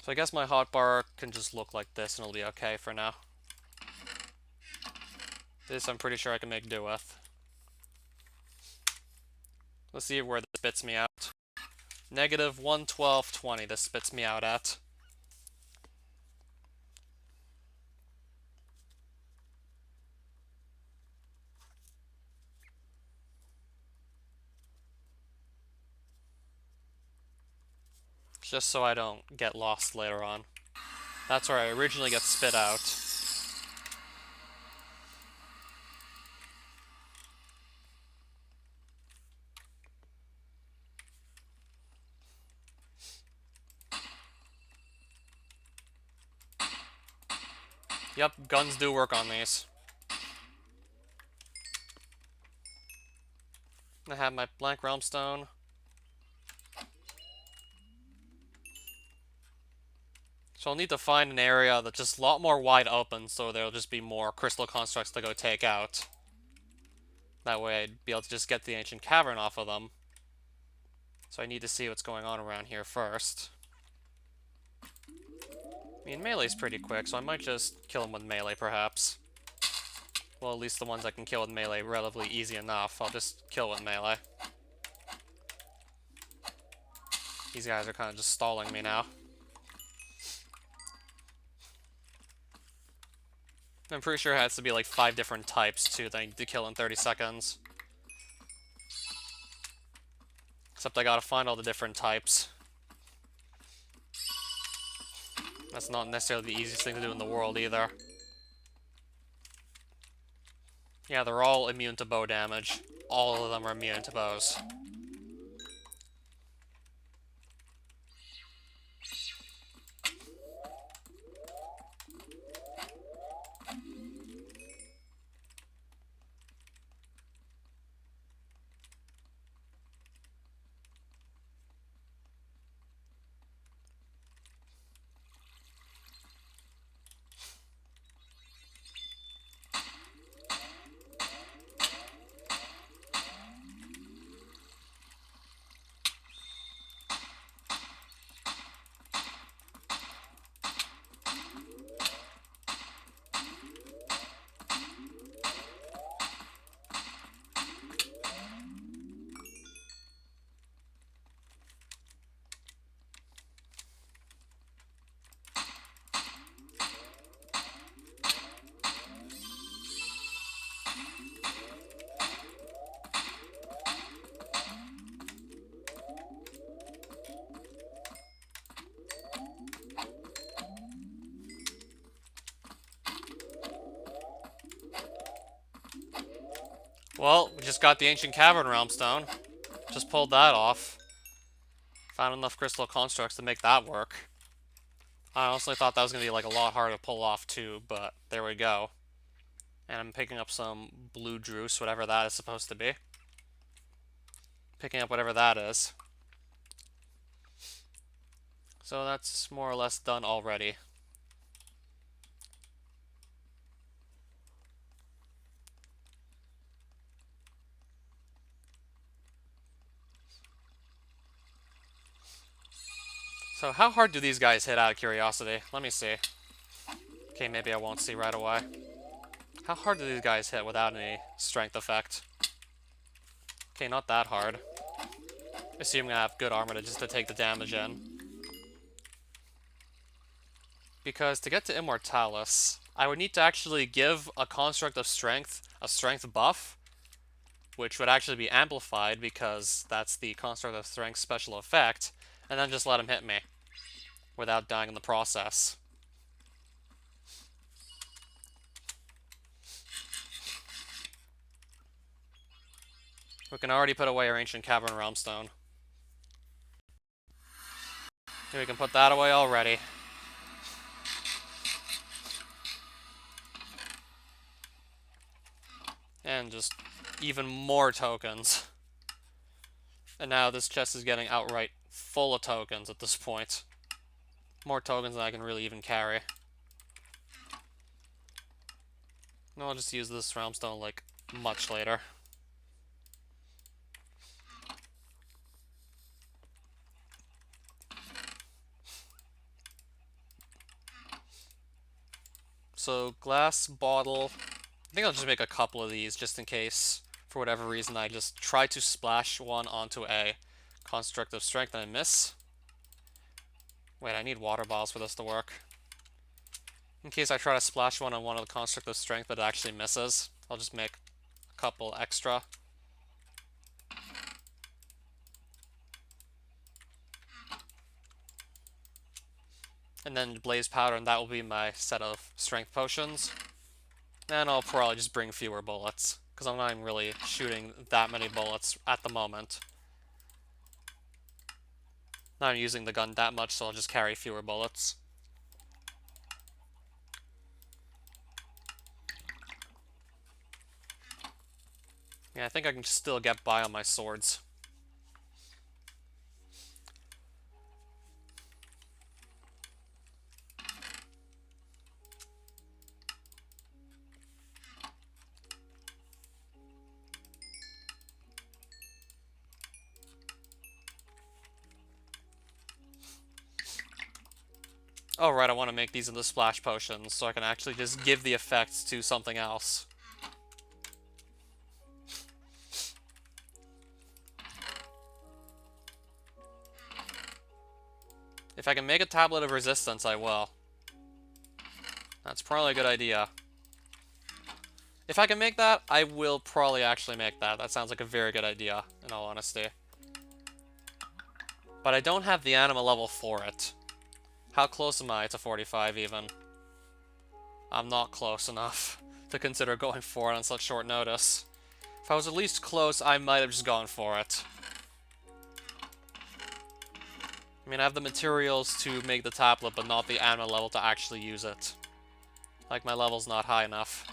So I guess my hotbar can just look like this and it'll be okay for now. This I'm pretty sure I can make do with. Let's see where this spits me out. Negative 112.20 this spits me out at. Just so I don't get lost later on. That's where I originally get spit out. Yep, guns do work on these. I have my blank realm stone. So I'll need to find an area that's just a lot more wide open, so there'll just be more crystal constructs to go take out. That way I'd be able to just get the ancient cavern off of them. So I need to see what's going on around here first. I mean, melee's pretty quick, so I might just kill him with melee, perhaps. Well, at least the ones I can kill with melee relatively easy enough. I'll just kill with melee. These guys are kind of just stalling me now. I'm pretty sure it has to be like 5 different types, too, that I need to kill in 30 seconds. Except I gotta find all the different types. That's not necessarily the easiest thing to do in the world, either. Yeah, they're all immune to bow damage. All of them are immune to bows. Well, we just got the Ancient Cavern Realm Stone. Just pulled that off. Found enough crystal constructs to make that work. I honestly thought that was going to be like a lot harder to pull off too, but there we go. And I'm picking up some blue druce, whatever that is supposed to be. Picking up whatever that is. So that's more or less done already. So how hard do these guys hit out of curiosity? Let me see. Okay, maybe I won't see right away. How hard do these guys hit without any strength effect? Okay, not that hard. Assuming I have good armor just to take the damage in. Because to get to Immortalis, I would need to actually give a construct of strength a strength buff, which would actually be amplified because that's the construct of strength special effect, and then just let him hit me without dying in the process. We can already put away our Ancient Cavern Realm Stone. We can put that away already. And just even more tokens. And now this chest is getting outright full of tokens at this point. More tokens than I can really even carry. No, I'll just use this realm stone like much later. So glass bottle. I think I'll just make a couple of these just in case, for whatever reason, I just try to splash one onto a construct of strength and I miss. Wait, I need water bottles for this to work. In case I try to splash one on one of the construct of strength but it actually misses, I'll just make a couple extra. And then blaze powder, and that will be my set of strength potions. And I'll probably just bring fewer bullets, because I'm not even really shooting that many bullets at the moment. Not using the gun that much, so I'll just carry fewer bullets. Yeah, I think I can still get by on my swords. Oh right, I want to make these into splash potions, so I can actually just give the effects to something else. If I can make a tablet of resistance, I will. That's probably a good idea. If I can make that, I will probably actually make that. That sounds like a very good idea, in all honesty. But I don't have the anima level for it. How close am I to 45 even? I'm not close enough to consider going for it on such short notice. If I was at least close, I might have just gone for it. I mean, I have the materials to make the tablet, but not the anima level to actually use it. Like, my level's not high enough.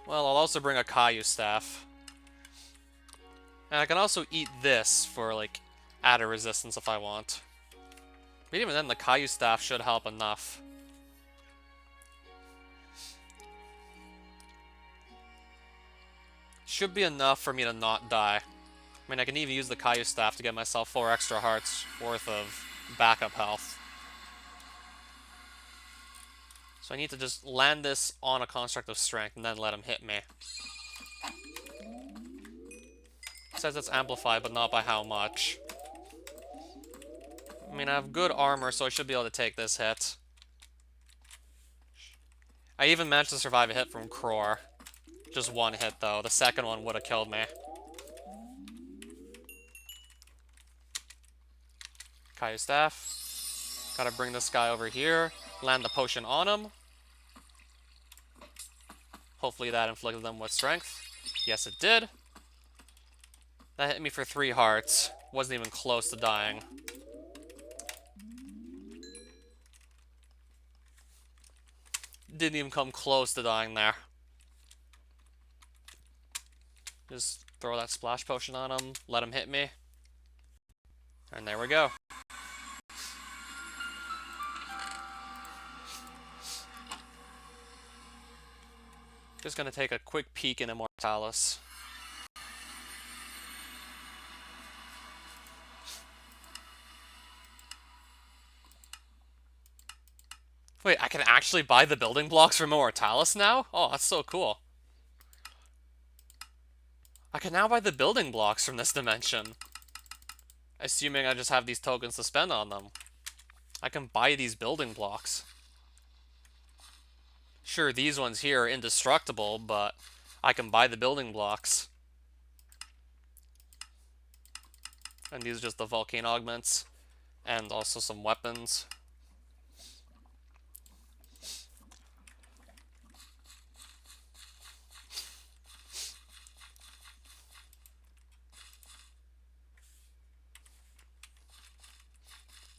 Well, I'll also bring a Caillou staff. And I can also eat this for, like, added resistance if I want. But even then, the Caillou staff should help enough. Should be enough for me to not die. I mean, I can even use the Caillou staff to get myself 4 extra hearts worth of backup health. So I need to just land this on a construct of strength and then let him hit me. It says it's amplified, but not by how much. I mean, I have good armor, so I should be able to take this hit. I even managed to survive a hit from Cror. Just one hit, though. The second one would have killed me. Caillou staff. Gotta bring this guy over here. Land the potion on him. Hopefully that inflicted them with strength. Yes, it did. That hit me for 3 hearts. Wasn't even close to dying. Didn't even come close to dying there. Just throw that splash potion on him, let him hit me. And there we go. Just gonna take a quick peek in Immortalis. Wait, I can actually buy the building blocks from Immortalis now? Oh, that's so cool. I can now buy the building blocks from this dimension. Assuming I just have these tokens to spend on them. I can buy these building blocks. Sure, these ones here are indestructible, but I can buy the building blocks. And these are just the volcano augments. And also some weapons.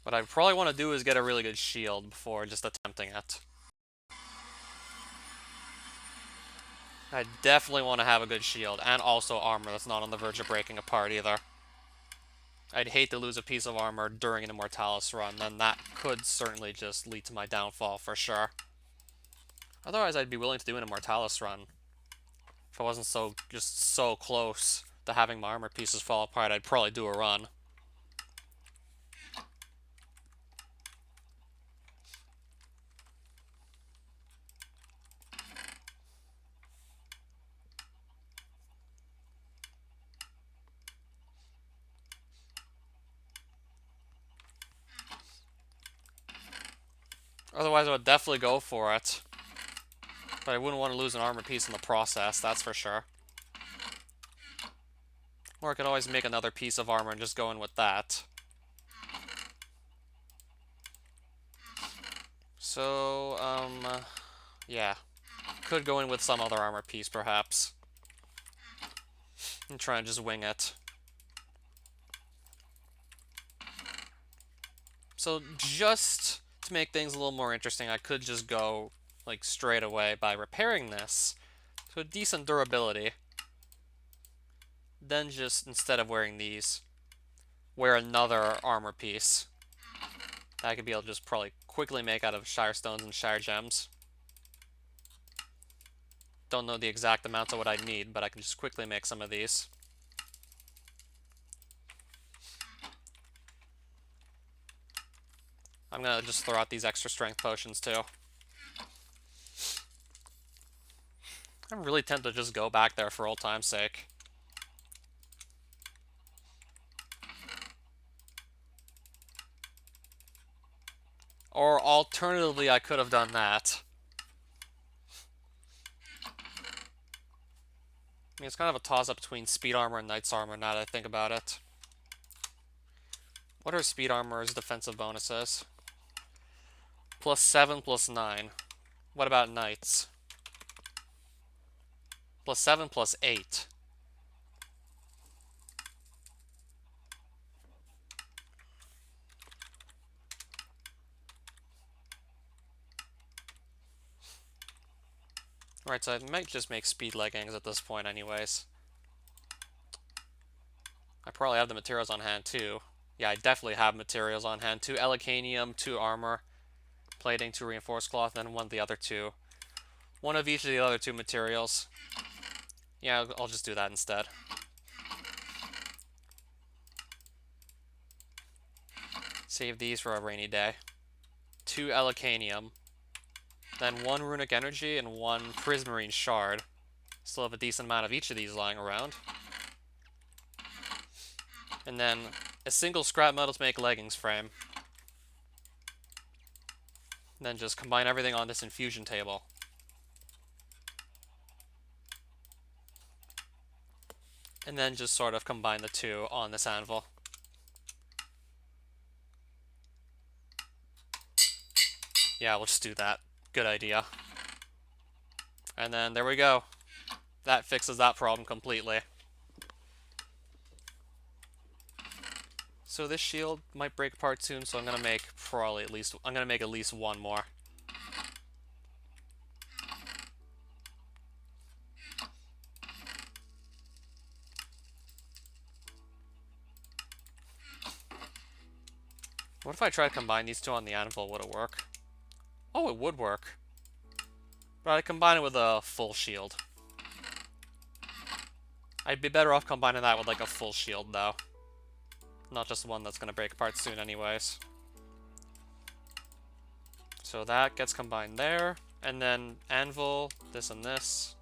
What I probably want to do is get a really good shield before just attempting it. I definitely want to have a good shield, and also armor that's not on the verge of breaking apart either. I'd hate to lose a piece of armor during an Immortalis run, then that could certainly just lead to my downfall for sure. Otherwise, I'd be willing to do an Immortalis run. If I wasn't just so close to having my armor pieces fall apart, I'd probably do a run. Otherwise, I would definitely go for it. But I wouldn't want to lose an armor piece in the process, that's for sure. Or I could always make another piece of armor and just go in with that. So, yeah. Could go in with some other armor piece, perhaps. And try and just wing it. So, just to make things a little more interesting, I could just go, like, straight away by repairing this to a decent durability. Then just, instead of wearing these, wear another armor piece. That I could be able to just probably quickly make out of Shire Stones and Shire Gems. Don't know the exact amount of what I need, but I can just quickly make some of these. I'm gonna just throw out these extra strength potions too. I'm really tempted to just go back there for old time's sake. Or alternatively, I could have done that. I mean, it's kind of a toss-up between speed armor and knight's armor now that I think about it. What are speed armor's defensive bonuses? +7, +9. What about knights? +7, +8. Right, so I might just make speed leggings at this point anyways. I probably have the materials on hand too. Yeah, I definitely have materials on hand. 2 Elecanium, 2 armor, plating, 2 reinforced cloth, and 1 of the other 2. 1 of each of the other 2 materials. Yeah, I'll just do that instead. Save these for a rainy day. 2 Elecanium. Then 1 Runic Energy and 1 Prismarine Shard. Still have a decent amount of each of these lying around. And then a single scrap metal to make leggings frame. And then just combine everything on this infusion table. And then just sort of combine the 2 on this anvil. Yeah, we'll just do that. Good idea. And then there we go. that fixes that problem completely. So this shield might break apart soon, so I'm gonna make at least one more. What if I try to combine these two on the anvil? Would it work? Oh, it would work. But I'd combine it with a full shield. I'd be better off combining that with like a full shield though. Not just one that's gonna break apart soon anyways. So that gets combined there. And then anvil, this and this.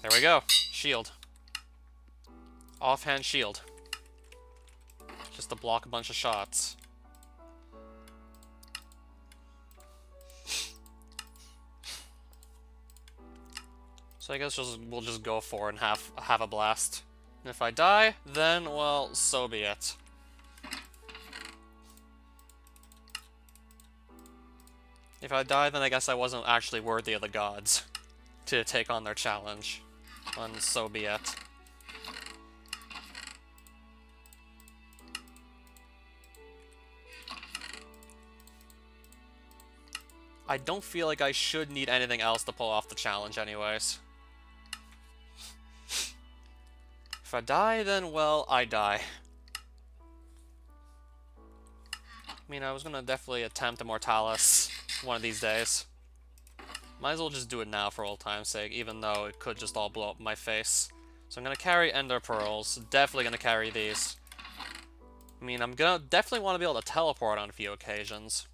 There we go. Shield. Offhand shield. Just to block a bunch of shots. So I guess we'll just go for it and have a blast. And if I die, then, well, so be it. If I die, then I guess I wasn't actually worthy of the gods to take on their challenge. And so be it. I don't feel like I should need anything else to pull off the challenge anyways. If I die, then, well, I die. I mean, I was gonna definitely attempt Immortalis one of these days. Might as well just do it now for old time's sake, even though it could just all blow up in my face. So I'm gonna carry Ender Pearls. Definitely gonna carry these. I mean, I'm gonna definitely want to be able to teleport on a few occasions.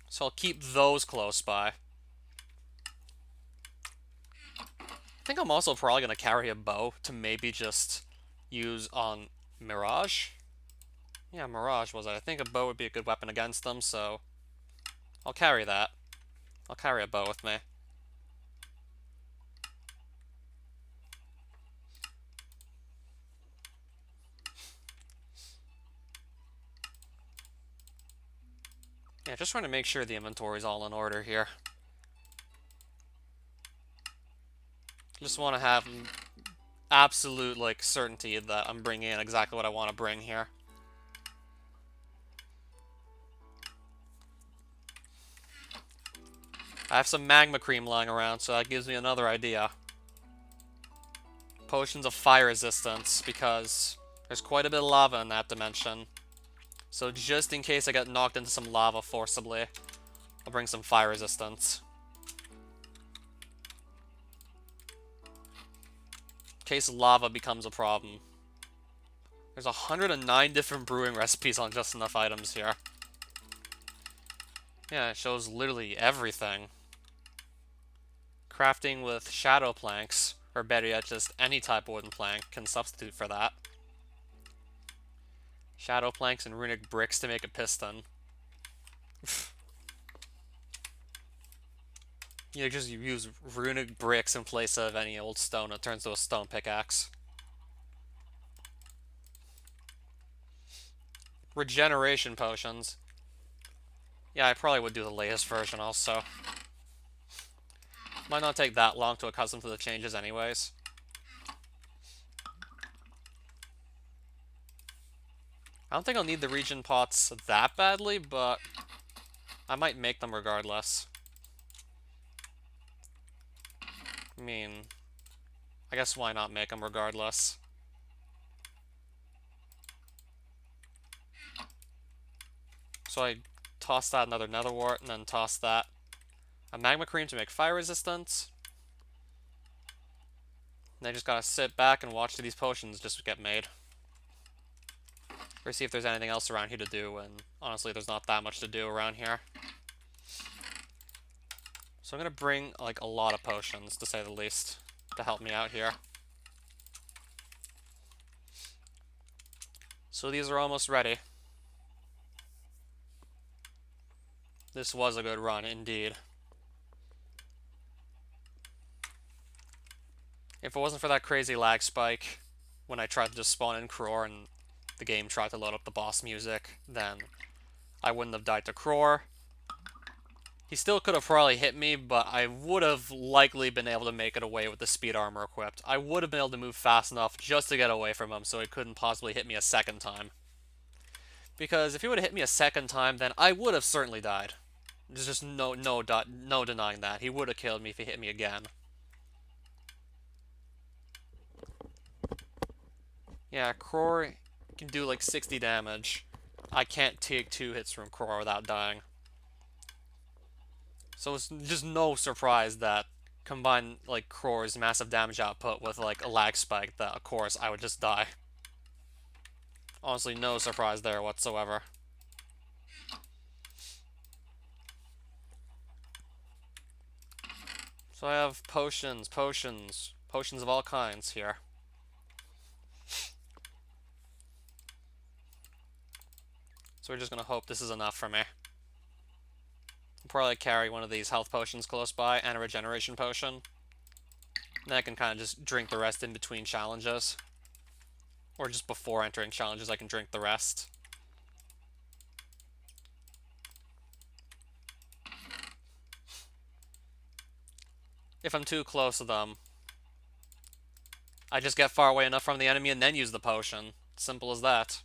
So I'll keep those close by. I think I'm also probably gonna carry a bow to maybe just use on Mirage. Yeah, Mirage was it. I think a bow would be a good weapon against them, so I'll carry that. I'll carry a bow with me. Yeah, just trying to make sure the inventory's all in order here. Just want to have absolute, like, certainty that I'm bringing in exactly what I want to bring here. I have some magma cream lying around, so that gives me another idea. Potions of fire resistance, because there's quite a bit of lava in that dimension. So just in case I get knocked into some lava forcibly, I'll bring some fire resistance. In case lava becomes a problem. There's 109 different brewing recipes on just enough items here. Yeah, it shows literally everything. Crafting with shadow planks, or better yet, just any type of wooden plank can substitute for that. Shadow planks and runic bricks to make a piston. You just use runic bricks in place of any old stone. It turns to a stone pickaxe. Regeneration potions. Yeah, I probably would do the latest version also. Might not take that long to accustom to the changes anyways. I don't think I'll need the regen pots that badly, but I might make them regardless. I mean, I guess why not make them regardless? So I toss that another nether wart, and then toss that a magma cream to make fire resistance. And I just gotta sit back and watch these potions just get made. Or see if there's anything else around here to do, and honestly there's not that much to do around here. So I'm gonna bring like a lot of potions, to say the least, to help me out here. So these are almost ready. This was a good run, indeed. If it wasn't for that crazy lag spike when I tried to just spawn in Kror and the game tried to load up the boss music, then I wouldn't have died to Cror. He still could have probably hit me, but I would have likely been able to make it away with the speed armor equipped. I would have been able to move fast enough just to get away from him so he couldn't possibly hit me a second time. Because if he would have hit me a second time, then I would have certainly died. There's just no denying that. He would have killed me if he hit me again. Yeah, Cror can do like 60 damage. I can't take 2 hits from Cror without dying. So it's just no surprise that combine like Cror's massive damage output with like a lag spike that of course I would just die. Honestly, no surprise there whatsoever. So I have potions of all kinds here. So we're just gonna hope this is enough for me. I'll probably carry one of these health potions close by and a regeneration potion. Then I can kind of just drink the rest in between challenges. Or just before entering challenges, I can drink the rest. If I'm too close to them, I just get far away enough from the enemy and then use the potion. Simple as that.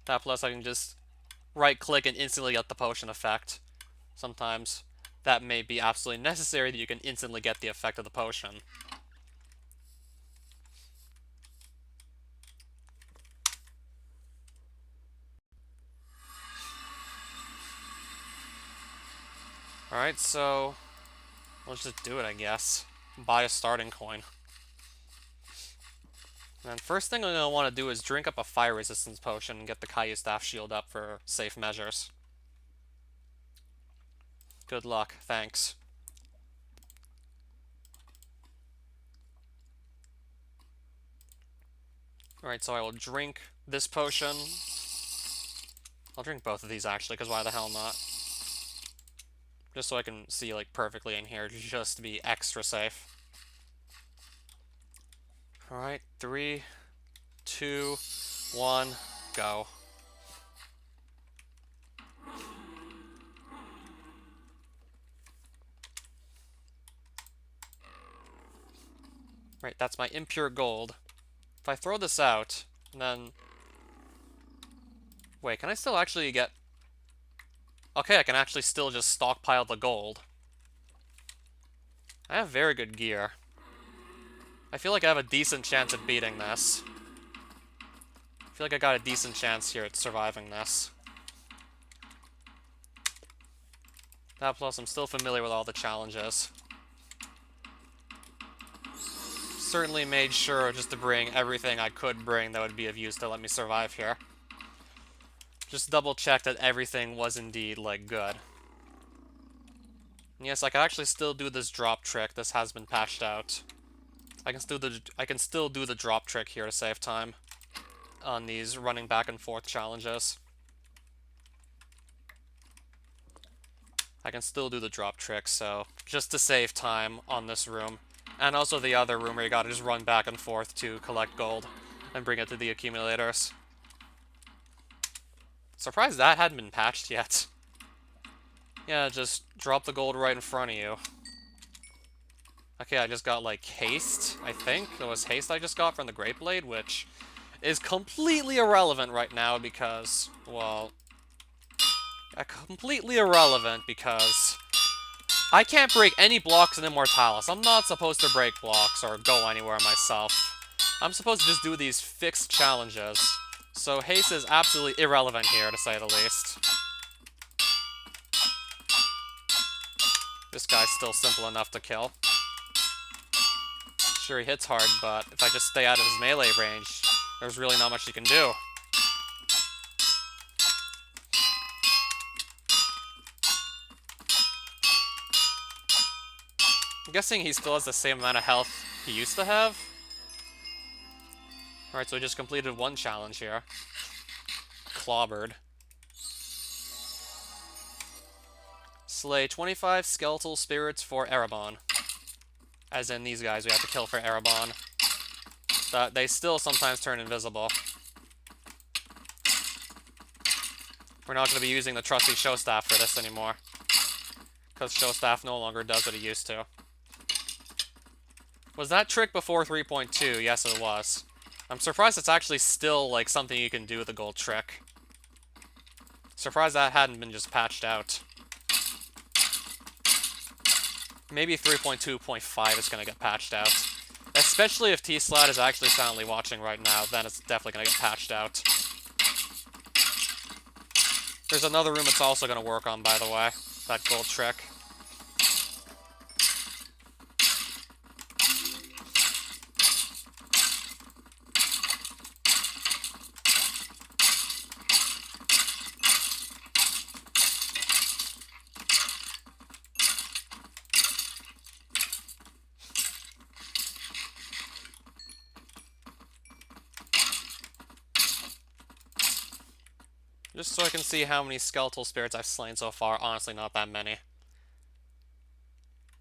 That plus I can just right-click and instantly get the potion effect. Sometimes that may be absolutely necessary that you can instantly get the effect of the potion. Alright, so let's just do it, I guess. Buy a starting coin. And first thing I'm going to want to do is drink up a fire resistance potion and get the Caillou Staff shield up for safe measures. Good luck, thanks. Alright, so I will drink this potion. I'll drink both of these actually, because why the hell not? Just so I can see like perfectly in here, just to be extra safe. Alright, 3, 2, 1, go. Right, that's my impure gold. If I throw this out, and then... Wait, can I still actually get... Okay, I can actually still just stockpile the gold. I have very good gear. I feel like I have a decent chance at beating this. I feel like I got a decent chance here at surviving this. That plus I'm still familiar with all the challenges. Certainly made sure just to bring everything I could bring that would be of use to let me survive here. Just double check that everything was indeed, like, good. And yes, I can actually still do this drop trick. This has been patched out. I can still do the drop trick here to save time on these running back and forth challenges. I can still do the drop trick, so just to save time on this room. And also the other room where you gotta just run back and forth to collect gold and bring it to the accumulators. Surprised that hadn't been patched yet. Yeah, just drop the gold right in front of you. Okay, I just got, like, haste, I think. It was haste I just got from the Great Blade, which is completely irrelevant right now because, well... completely irrelevant because I can't break any blocks in Immortalis. I'm not supposed to break blocks or go anywhere myself. I'm supposed to just do these fixed challenges. So haste is absolutely irrelevant here, to say the least. This guy's still simple enough to kill. Sure, he hits hard, but if I just stay out of his melee range, there's really not much he can do. I'm guessing he still has the same amount of health he used to have. Alright, so we just completed one challenge here. Clobbered. Slay 25 skeletal spirits for Erebon. As in these guys we have to kill for Erebon. They still sometimes turn invisible. We're not going to be using the trusty show staff for this anymore, because show staff no longer does what it used to. Was that trick before 3.2? Yes, it was. I'm surprised it's actually still, like, something you can do with the gold trick. Surprised that hadn't been just patched out. Maybe 3.2.5 is gonna get patched out. Especially if T-Slat is actually silently watching right now, then it's definitely gonna get patched out. There's another room it's also gonna work on, by the way. That gold trick. Just so I can see how many skeletal spirits I've slain so far. Honestly, not that many.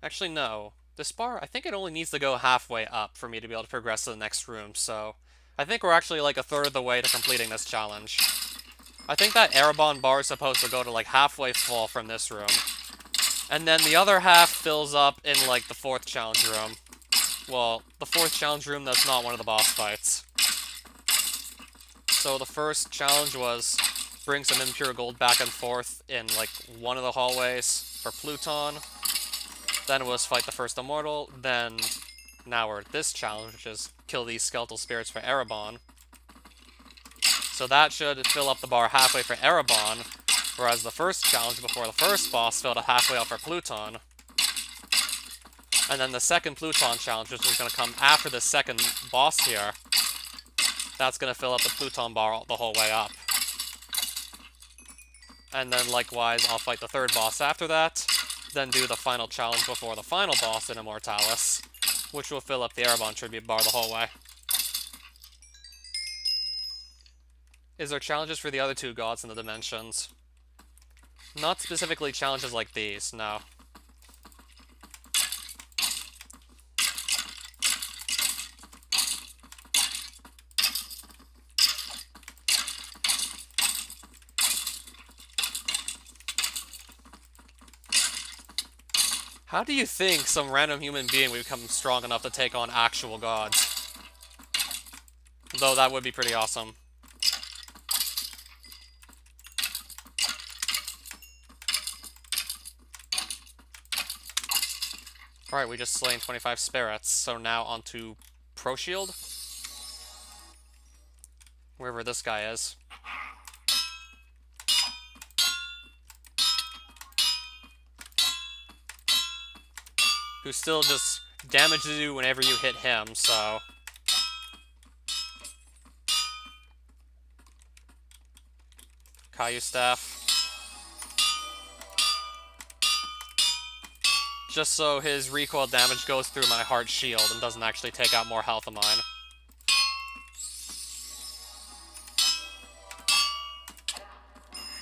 Actually, no. This bar, I think it only needs to go halfway up for me to be able to progress to the next room, so... I think we're actually like a third of the way to completing this challenge. I think that Erebon bar is supposed to go to like halfway full from this room. And then the other half fills up in like the fourth challenge room. Well, the fourth challenge room that's not one of the boss fights. So the first challenge was bring some impure gold back and forth in like one of the hallways for Pluton. Then it was fight the first immortal. Then now we're at this challenge, which is kill these skeletal spirits for Erebon. So that should fill up the bar halfway for Erebon, whereas the first challenge before the first boss filled it halfway up for Pluton. And then the second Pluton challenge, which is going to come after the second boss here, that's going to fill up the Pluton bar the whole way up. And then likewise, I'll fight the third boss after that, then do the final challenge before the final boss in Immortalis, which will fill up the Erebon tribute bar the whole way. Is there challenges for the other two gods in the dimensions? Not specifically challenges like these, no. How do you think some random human being would become strong enough to take on actual gods? Though that would be pretty awesome. Alright, we just slain 25 spirits, so now onto Pro Shield? Wherever this guy is. Who still just damages you whenever you hit him, so... Caillou Staff. Just so his recoil damage goes through my heart shield and doesn't actually take out more health of mine.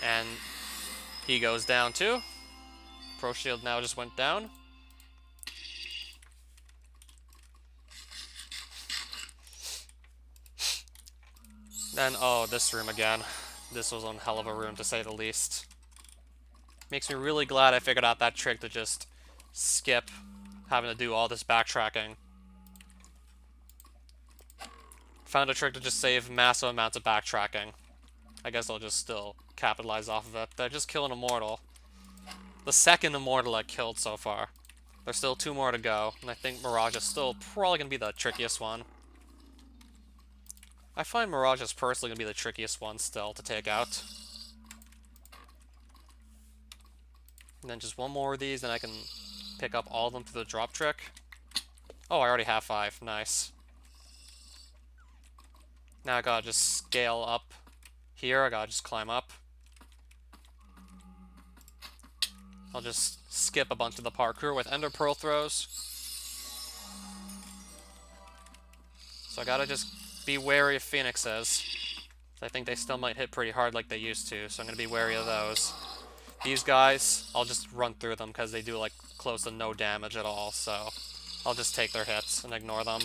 And he goes down too. Pro shield now just went down. Then, oh, this room again. This was one hell of a room, to say the least. Makes me really glad I figured out that trick to just skip having to do all this backtracking. Found a trick to just save massive amounts of backtracking. I guess I'll just still capitalize off of it. They're just killing Immortal. The second Immortal I killed so far. There's still 2 more to go, and I think Mirage is still probably going to be the trickiest one. I find Mirage is personally going to be the trickiest one still to take out. And then just one more of these, and I can pick up all of them through the drop trick. Oh, I already have 5. Nice. Now I gotta just scale up here. I gotta just climb up. I'll just skip a bunch of the parkour with Ender Pearl throws. So I gotta just be wary of Phoenixes. I think they still might hit pretty hard like they used to, so I'm gonna be wary of those. These guys, I'll just run through them because they do like close to no damage at all, so I'll just take their hits and ignore them.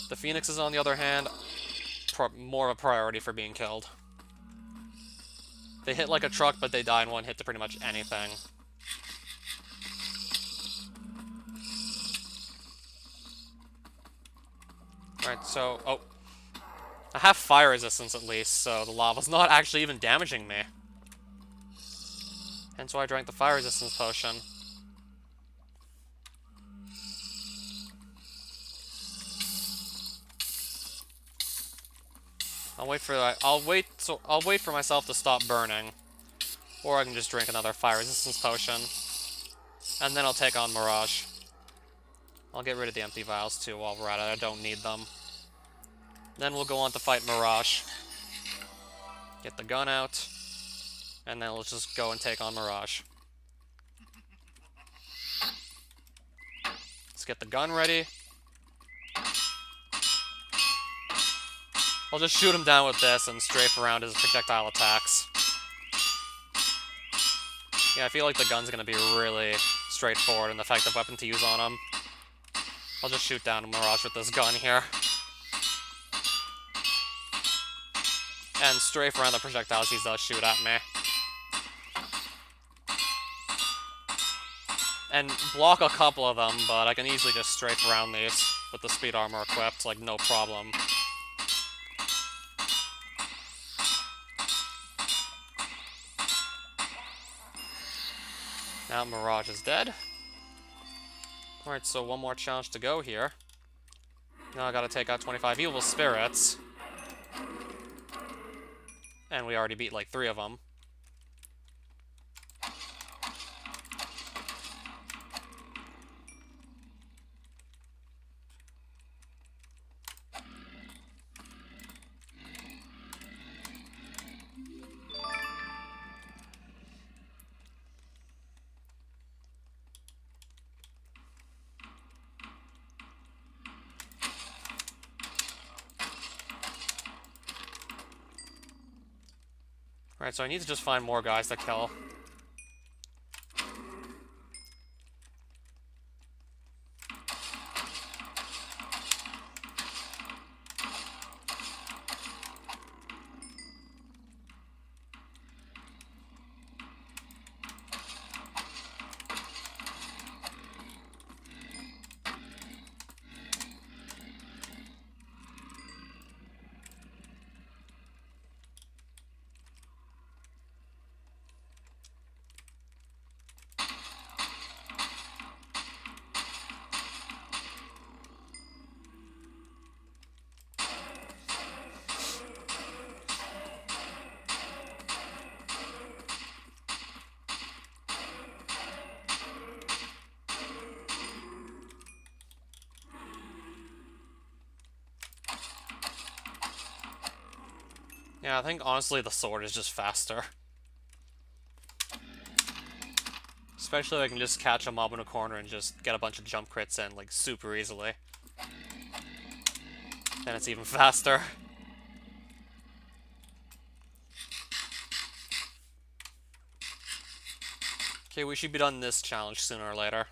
The Phoenixes, on the other hand, more of a priority for being killed. They hit like a truck, but they die in one hit to pretty much anything. Alright, so... Oh. I have fire resistance at least, so the lava's not actually even damaging me. Hence why I drank the fire resistance potion. I'll wait for myself to stop burning. Or I can just drink another fire resistance potion. And then I'll take on Mirage. I'll get rid of the empty vials too while we're at it. I don't need them. Then we'll go on to fight Mirage. Get the gun out. And then let's just go and take on Mirage. Let's get the gun ready. I'll just shoot him down with this and strafe around his projectile attacks. Yeah, I feel like the gun's gonna be really straightforward and effective weapon to use on him. I'll just shoot down Mirage with this gun here. And strafe around the projectiles he does shoot at me. And block a couple of them, but I can easily just strafe around these with the speed armor equipped, like no problem. Now Mirage is dead. Alright, so one more challenge to go here. Now I gotta take out 25 evil spirits. And we already beat like 3 of them. Alright, so I need to just find more guys to kill. Yeah, I think honestly the sword is just faster. Especially if I can just catch a mob in a corner and just get a bunch of jump crits in, like, super easily. Then it's even faster. Okay, we should be done this challenge sooner or later.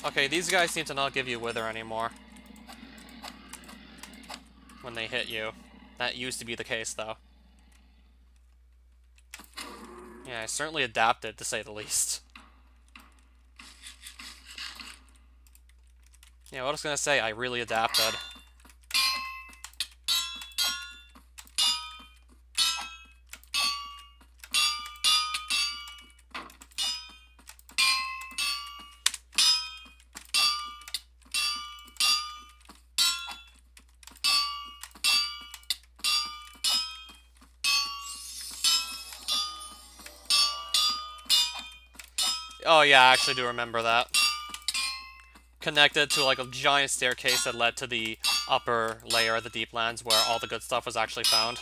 Okay, these guys seem to not give you Wither anymore. When they hit you. That used to be the case, though. Yeah, I certainly adapted, to say the least. Yeah, what I was gonna say, I really adapted. Oh yeah, I actually do remember that. Connected to like a giant staircase that led to the upper layer of the Deeplands where all the good stuff was actually found.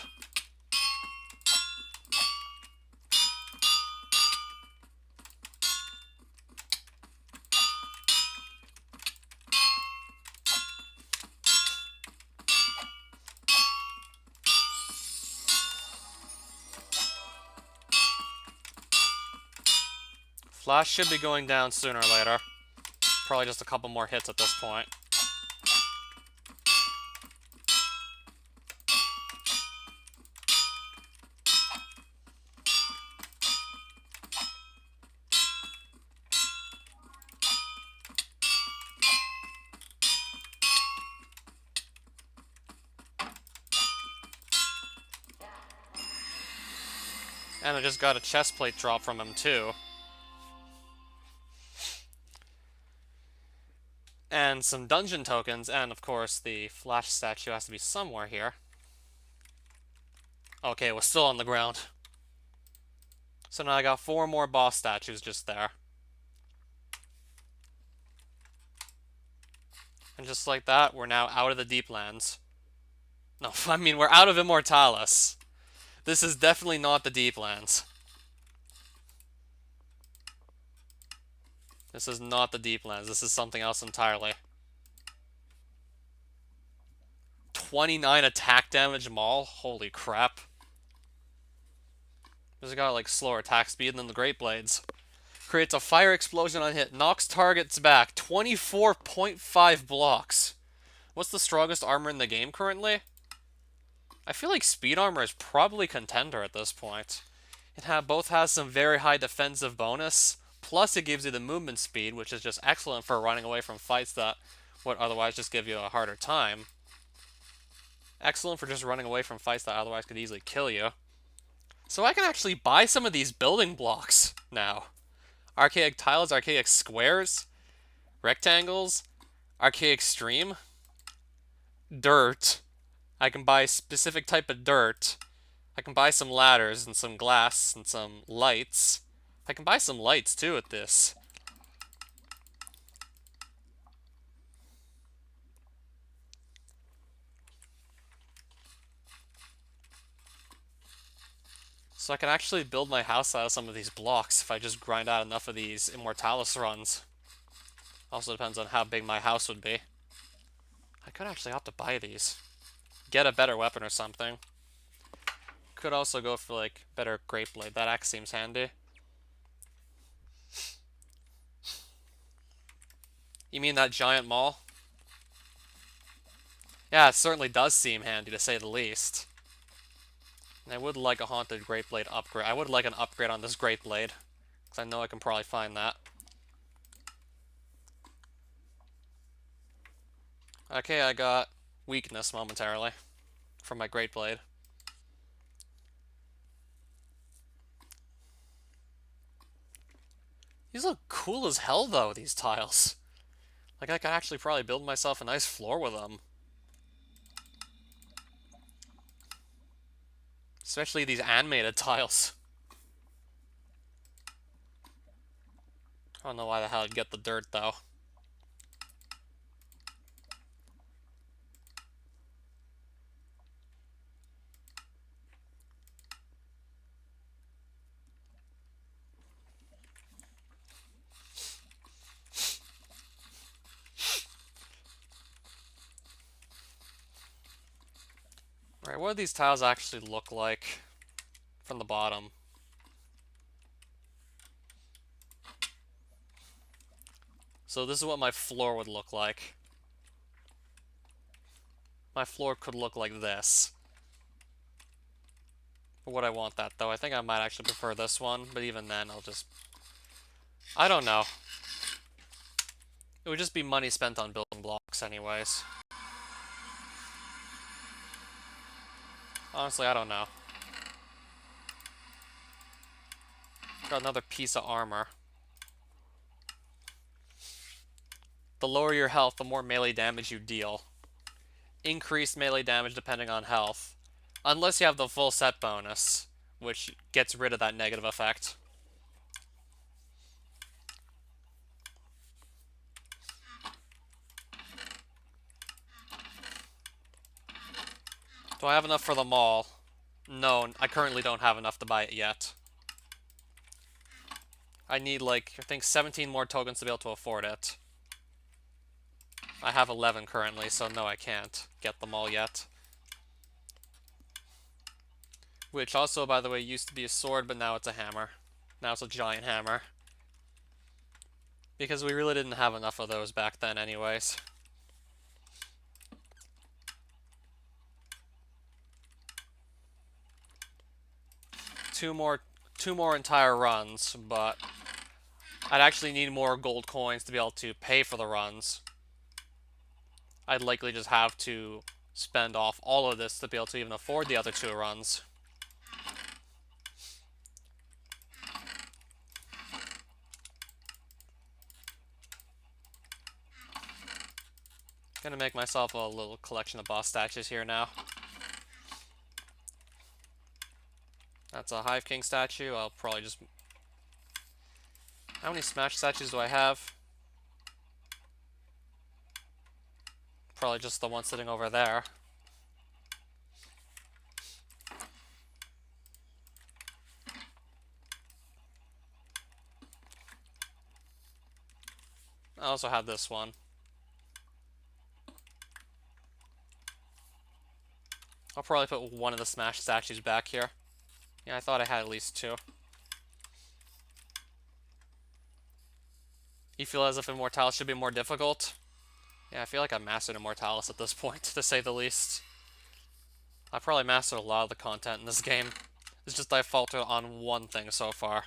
Flash should be going down sooner or later. Probably just a couple more hits at this point. And I just got a chest plate drop from him too. And some dungeon tokens, and of course the Flash statue has to be somewhere here. Okay, it was still on the ground. So now I got 4 more boss statues just there. And just like that, we're now out of the Deeplands. No, I mean, we're out of Immortalis. This is definitely not the Deeplands. This is not the Deeplands. This is something else entirely. 29 attack damage Maul? Holy crap. This got like slower attack speed than the Great Blades. Creates a fire explosion on hit. Knocks targets back. 24.5 blocks. What's the strongest armor in the game currently? I feel like speed armor is probably contender at this point. It both has some very high defensive bonus, plus it gives you the movement speed, which is just excellent for running away from fights that would otherwise just give you a harder time. Excellent for just running away from fights that otherwise could easily kill you. So I can actually buy some of these building blocks now. Archaic tiles, archaic squares, rectangles, archaic stream, dirt. I can buy a specific type of dirt. I can buy some ladders and some glass and some lights. I can buy some lights too at this. So I can actually build my house out of some of these blocks if I just grind out enough of these Immortalis runs. Also depends on how big my house would be. I could actually opt to buy these. Get a better weapon or something. Could also go for like better Great Blade. That axe seems handy. You mean that giant maul? Yeah, it certainly does seem handy to say the least. And I would like a Haunted Great Blade upgrade. I would like an upgrade on this Great Blade, because I know I can probably find that. Okay, I got weakness momentarily from my Great Blade. These look cool as hell, though, these tiles. Like, I could actually probably build myself a nice floor with them. Especially these animated tiles. I don't know why the hell I'd get the dirt, though. Alright, what do these tiles actually look like from the bottom? So this is what my floor would look like. My floor could look like this. But would I want that, though? I think I might actually prefer this one, but even then, I'll just... I don't know. It would just be money spent on building blocks anyways. Honestly, I don't know. Got another piece of armor. The lower your health, the more melee damage you deal. Increased melee damage depending on health. Unless you have the full set bonus, which gets rid of that negative effect. Do I have enough for the mall? No, I currently don't have enough to buy it yet. I need, like, I think 17 more tokens to be able to afford it. I have 11 currently, so no, I can't get them all yet. Which also, by the way, used to be a sword, but now it's a hammer. Now it's a giant hammer. Because we really didn't have enough of those back then anyways. Two more entire runs, but I'd actually need more gold coins to be able to pay for the runs. I'd likely just have to spend off all of this to be able to even afford the other 2 runs. Gonna make myself a little collection of boss statues here now. That's a Hive King statue. I'll probably just... How many Smash statues do I have? Probably just the one sitting over there. I also have this one. I'll probably put one of the Smash statues back here. Yeah, I thought I had at least 2. You feel as if Immortalis should be more difficult? Yeah, I feel like I mastered Immortalis at this point, to say the least. I probably mastered a lot of the content in this game. It's just I faltered on one thing so far.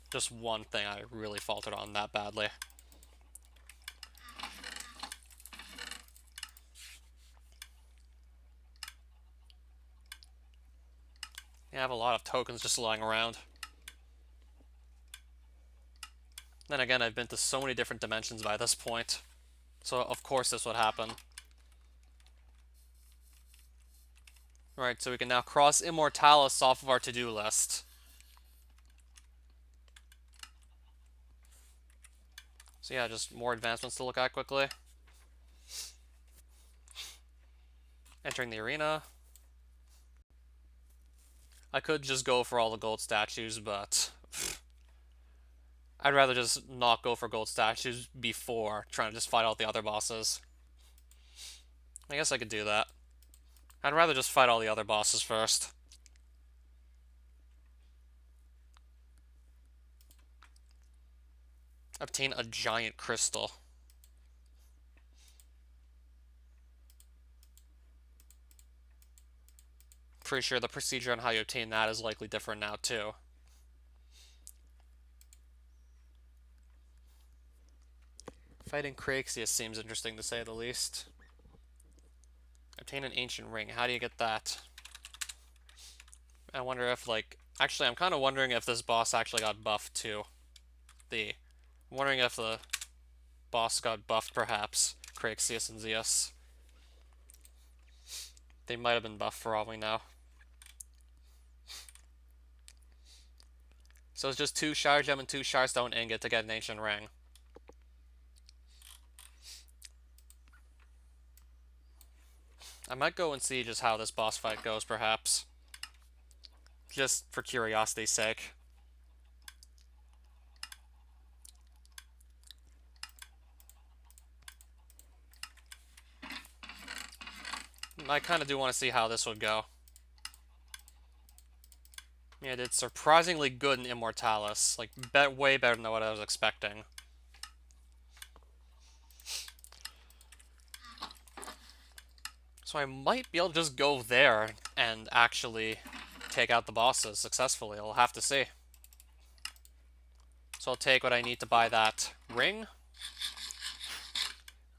Just one thing I really faltered on that badly. Yeah, I have a lot of tokens just lying around. Then again, I've been to so many different dimensions by this point. So of course this would happen. Right, so we can now cross Immortalis off of our to-do list. So yeah, just more advancements to look at quickly. Entering the arena. I could just go for all the gold statues, but I'd rather just not go for gold statues before trying to just fight all the other bosses. I guess I could do that. I'd rather just fight all the other bosses first. Obtain a giant crystal. Pretty sure the procedure on how you obtain that is likely different now, too. Fighting Craxius seems interesting to say the least. Obtain an ancient ring. How do you get that? I wonder if, like... Actually, I'm kind of wondering if this boss actually got buffed, too. I'm wondering if the boss got buffed, perhaps. Craxius and Zeus. They might have been buffed for all we know. So it's just 2 Shire Gem and 2 Shire Stone Ingot to get an ancient ring. I might go and see just how this boss fight goes, perhaps. Just for curiosity's sake. I kind of do want to see how this would go. Yeah, it did surprisingly good in Immortalis. Like, way better than what I was expecting. So I might be able to just go there and actually take out the bosses successfully. I'll have to see. So I'll take what I need to buy that ring.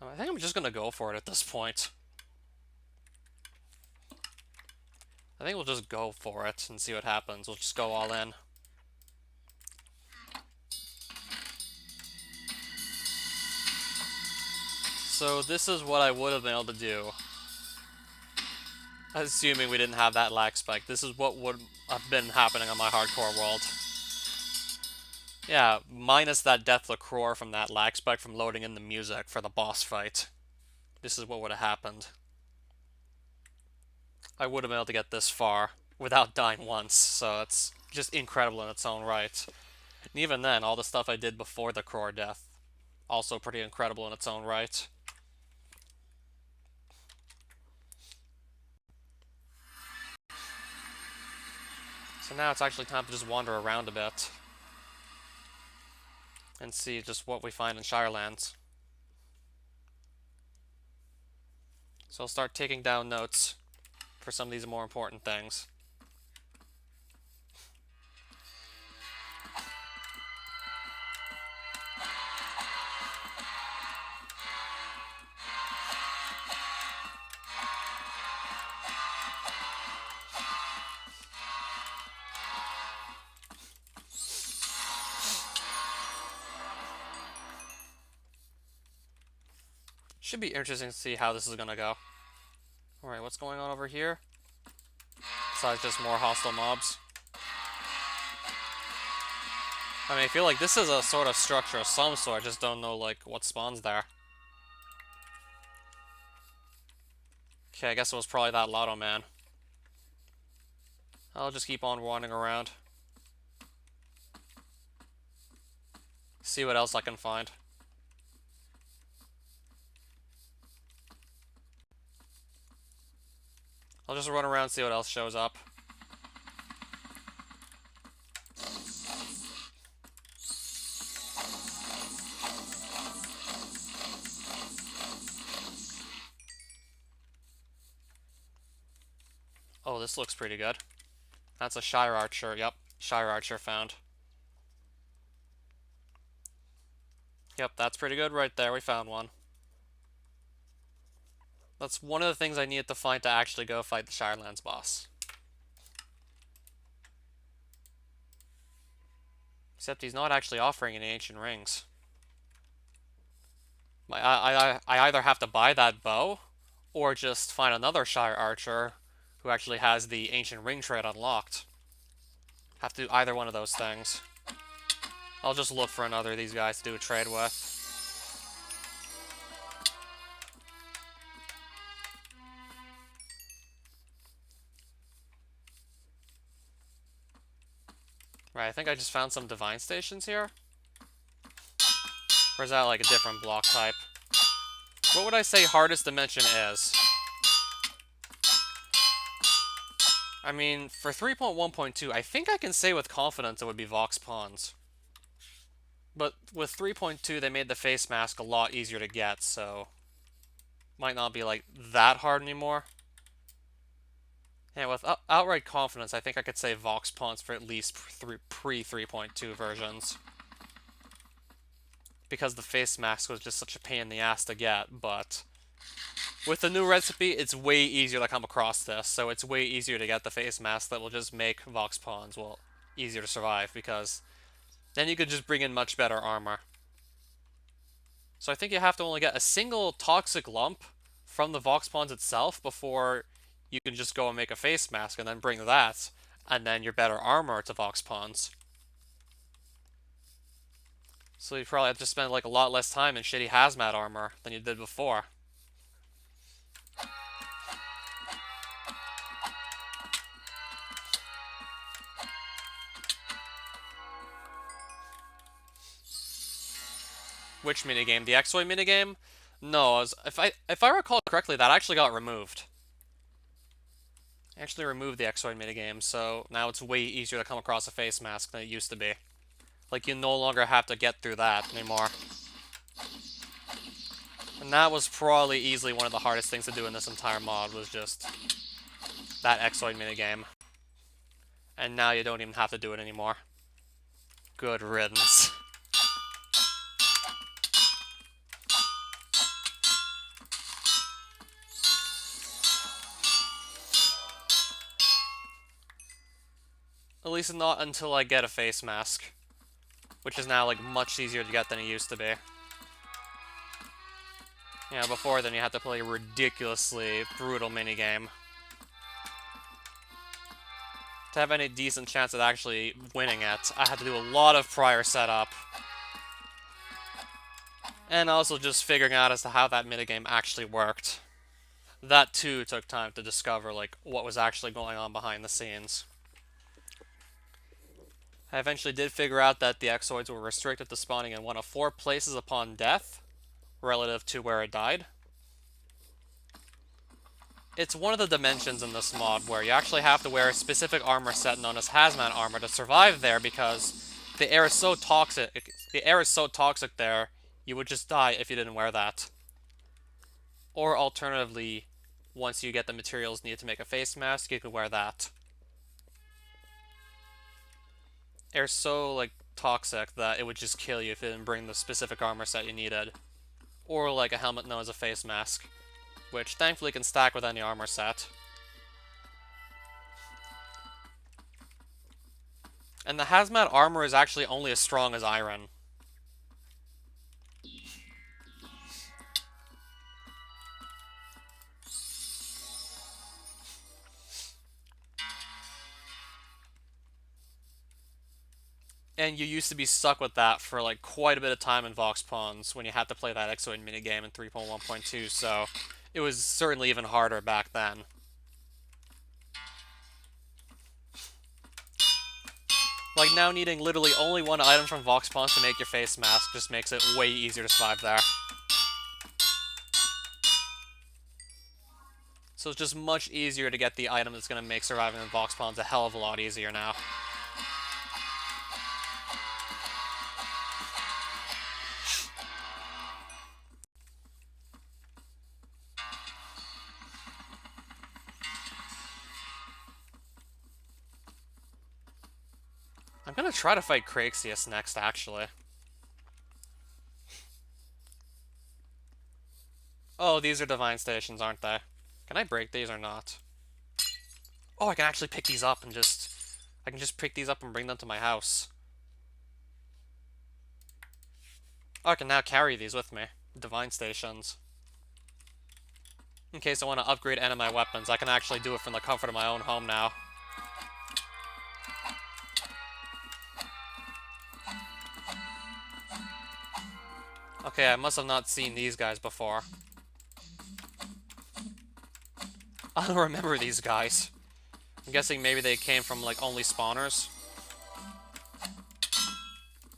I think I'm just going to go for it at this point. I think we'll just go for it and see what happens. We'll just go all in. So this is what I would have been able to do. Assuming we didn't have that lag spike. This is what would have been happening on my hardcore world. Yeah, minus that Death LaCroix from that lag spike from loading in the music for the boss fight. This is what would have happened. I would have been able to get this far without dying once, so it's just incredible in its own right. And even then, all the stuff I did before the Croix death, also pretty incredible in its own right. So now it's actually time to just wander around a bit. and see just what we find in Shirelands. So I'll start taking down notes for some of these more important things. Should be interesting to see how this is gonna go. Alright, what's going on over here? Besides just more hostile mobs. I mean, I feel like this is a sort of structure of some sort, I just don't know, like, what spawns there. Okay, I guess it was probably that Lotto Man. I'll just keep on wandering around. See what else I can find. I'll just run around and see what else shows up. Oh, this looks pretty good. That's a Shire Archer. Yep, Shire Archer found. Yep, that's pretty good right there. We found one. That's one of the things I needed to find to actually go fight the Shirelands boss. Except he's not actually offering any ancient rings. I either have to buy that bow, or just find another Shire Archer who actually has the ancient ring trade unlocked. Have to do either one of those things. I'll just look for another of these guys to do a trade with. Right, I think I just found some divine stations here. Or is that like a different block type? What would I say hardest dimension is? I mean, for 3.1.2, I think I can say with confidence it would be Vox Pawns. But with 3.2, they made the face mask a lot easier to get, so might not be like that hard anymore. Yeah, with outright confidence, I think I could say Vox Pawns for at least pre-3.2 versions. Because the face mask was just such a pain in the ass to get, but with the new recipe, it's way easier to come across this, so it's way easier to get the face mask that will just make Vox Pawns, well, easier to survive, because then you could just bring in much better armor. So I think you have to only get a single toxic lump from the Vox Pawns itself before you can just go and make a face mask and then bring that, and then your better armor to Vox Pawns. So you probably have to spend like a lot less time in shitty hazmat armor than you did before. Which minigame? The X-Way minigame? No, if I recall correctly, that actually got removed. I actually removed the X-Way minigame, so now it's way easier to come across a face mask than it used to be. Like, you no longer have to get through that anymore. And that was probably easily one of the hardest things to do in this entire mod, was just that X-Way minigame. And now you don't even have to do it anymore. Good riddance. At least not until I get a face mask. Which is now, like, much easier to get than it used to be. Yeah, before then you had to play a ridiculously brutal minigame. To have any decent chance at actually winning it, I had to do a lot of prior setup. And also just figuring out as to how that minigame actually worked. That too took time to discover, like, what was actually going on behind the scenes. I eventually did figure out that the Exoids were restricted to spawning in one of 4 places upon death, relative to where it died. It's one of the dimensions in this mod where you actually have to wear a specific armor set known as hazmat armor to survive there, because The air is so toxic. The air is so toxic there, you would just die if you didn't wear that. Or alternatively, once you get the materials needed to make a face mask, you could wear that. Air's so, like, toxic that it would just kill you if you didn't bring the specific armor set you needed. Or like a helmet known as a face mask, which thankfully can stack with any armor set. And the hazmat armor is actually only as strong as iron. And you used to be stuck with that for like quite a bit of time in Vox Pawns when you had to play that Exoid minigame in 3.1.2, so it was certainly even harder back then. Like now needing literally only one item from Vox Pawns to make your face mask just makes it way easier to survive there. So it's just much easier to get the item that's going to make surviving in Vox Pawns a hell of a lot easier now. I'm gonna try to fight Craxius next, actually. Oh, these are divine stations, aren't they? Can I break these or not? Oh, I can actually pick these up and just... I can just pick these up and bring them to my house. Oh, I can now carry these with me. Divine stations. In case I want to upgrade any of my weapons, I can actually do it from the comfort of my own home now. Okay, I must have not seen these guys before. I don't remember these guys. I'm guessing maybe they came from, like, only spawners.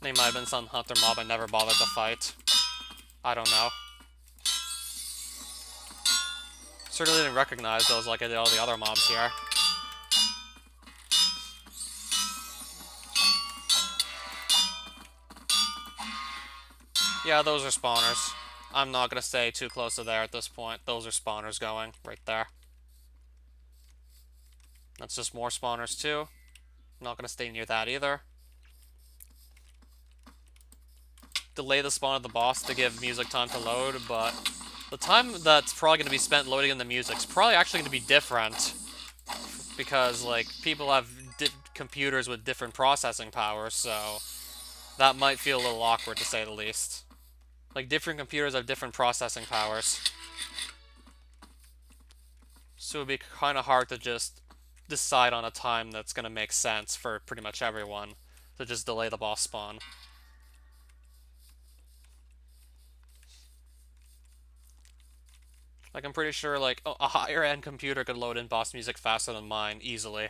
They might have been some hunter mob I never bothered to fight. I don't know. Certainly didn't recognize those like I did all the other mobs here. Yeah, those are spawners. I'm not gonna stay too close to there at this point. Those are spawners going, right there. That's just more spawners too. I'm not gonna stay near that either. Delay the spawn of the boss to give music time to load, but the time that's probably gonna be spent loading in the music's probably actually gonna be different. Because, like, people have computers with different processing powers, so that might feel a little awkward to say the least. Like, different computers have different processing powers. So it would be kind of hard to just decide on a time that's going to make sense for pretty much everyone to just delay the boss spawn. Like, I'm pretty sure, like, a higher-end computer could load in boss music faster than mine, easily.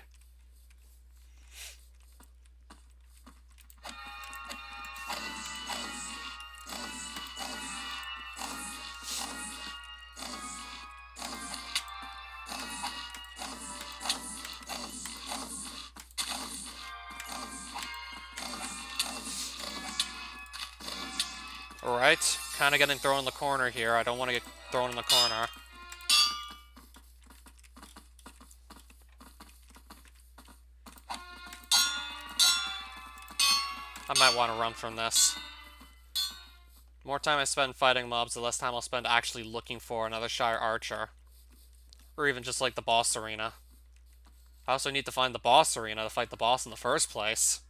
Alright, kind of getting thrown in the corner here. I don't want to get thrown in the corner. I might want to run from this. The more time I spend fighting mobs, the less time I'll spend actually looking for another Shire Archer. Or even just like the boss arena. I also need to find the boss arena to fight the boss in the first place.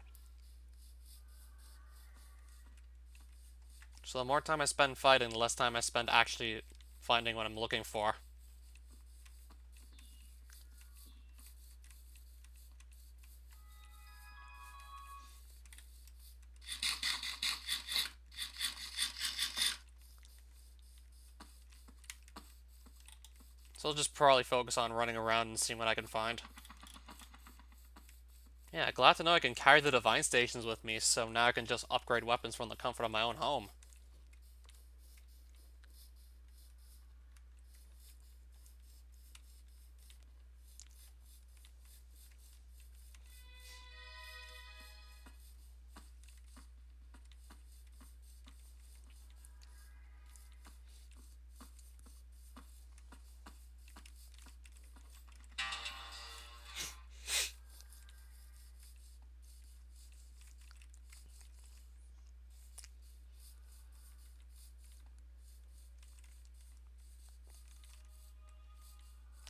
So the more time I spend fighting, the less time I spend actually finding what I'm looking for. So I'll just probably focus on running around and seeing what I can find. Yeah, glad to know I can carry the divine stations with me, so now I can just upgrade weapons from the comfort of my own home.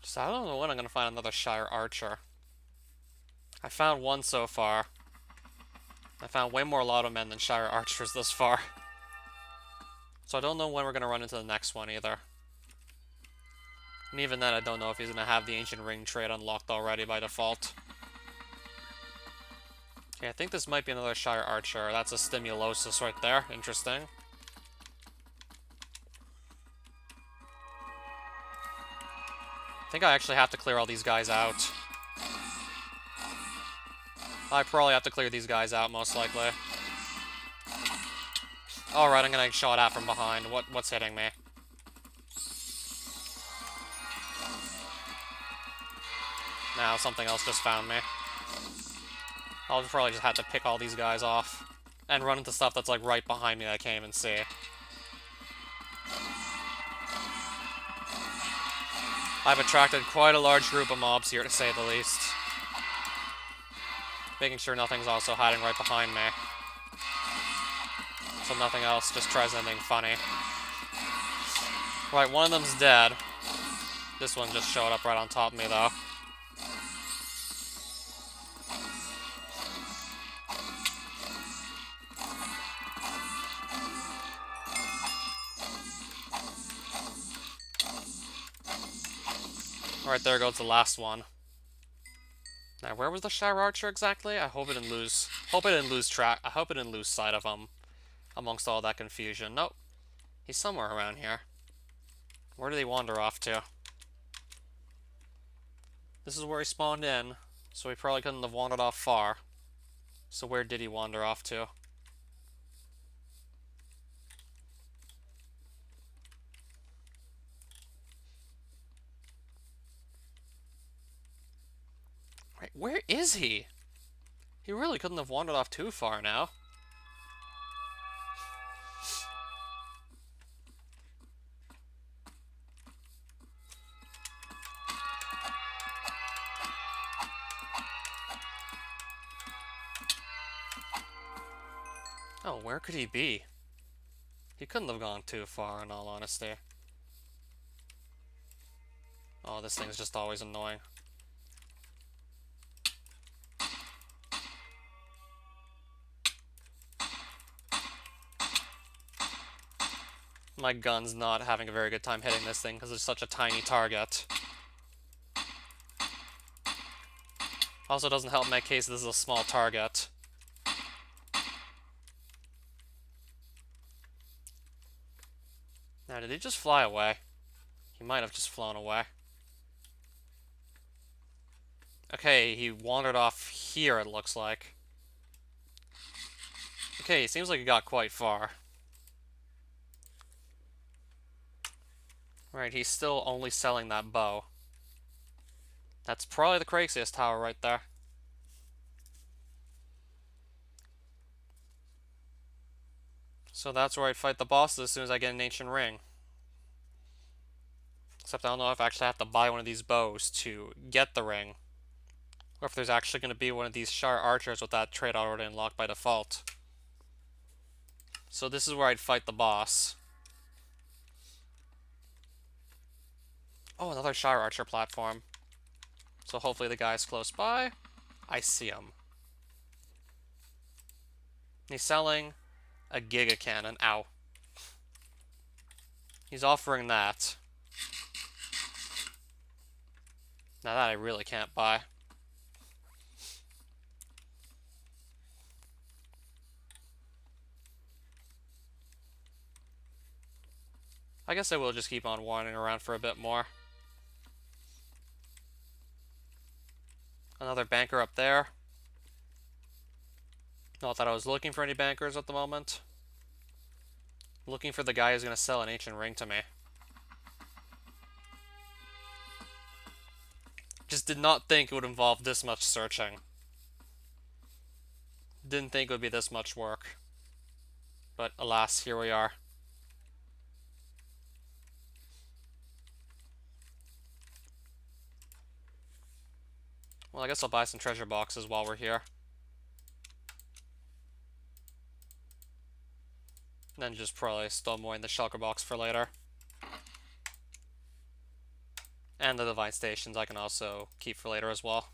So I don't know when I'm gonna find another Shire Archer. I found one so far. I found way more Lotto Men than Shire Archers this far. So I don't know when we're gonna run into the next one either. And even then, I don't know if he's gonna have the Ancient Ring trait unlocked already by default. Okay, I think this might be another Shire Archer. That's a Stimulosis right there. Interesting. I think I actually have to clear all these guys out. I probably have to clear these guys out, most likely. Alright, I'm getting shot at from behind. What's hitting me? Now something else just found me. I'll probably just have to pick all these guys off. And run into stuff that's like right behind me that I can't even see. I've attracted quite a large group of mobs here, to say the least. Making sure nothing's also hiding right behind me. So nothing else just tries anything funny. Right, one of them's dead. This one just showed up right on top of me, though. Alright, there goes the last one. Now, where was the Shire Archer exactly? I hope it didn't lose... I hope it didn't lose sight of him amongst all that confusion. Nope. He's somewhere around here. Where did he wander off to? This is where he spawned in, so he probably couldn't have wandered off far. So where did he wander off to? Right, where is he? He really couldn't have wandered off too far now. Oh, where could he be? He couldn't have gone too far, in all honesty. Oh, this thing's just always annoying. My gun's not having a very good time hitting this thing because it's such a tiny target. Also doesn't help in my case this is a small target. Now, did he just fly away? He might have just flown away. Okay, he wandered off here, it looks like. Okay, it seems like he got quite far. Right, he's still only selling that bow. That's probably the craziest tower right there. So that's where I'd fight the bosses as soon as I get an ancient ring. Except I don't know if I actually have to buy one of these bows to get the ring. Or if there's actually going to be one of these Shire Archers with that trait already unlocked by default. So this is where I'd fight the boss. Oh, another Shire Archer platform. So hopefully the guy's close by. I see him. He's selling a Giga Cannon. Ow. He's offering that. Now that I really can't buy. I guess I will just keep on wandering around for a bit more. Another banker up there. Not that I was looking for any bankers at the moment. Looking for the guy who's going to sell an ancient ring to me. Just did not think it would involve this much searching. Didn't think it would be this much work. But alas, here we are. Well, I guess I'll buy some treasure boxes while we're here. And then just probably store more in the shulker box for later. And the Divine Stations I can also keep for later as well.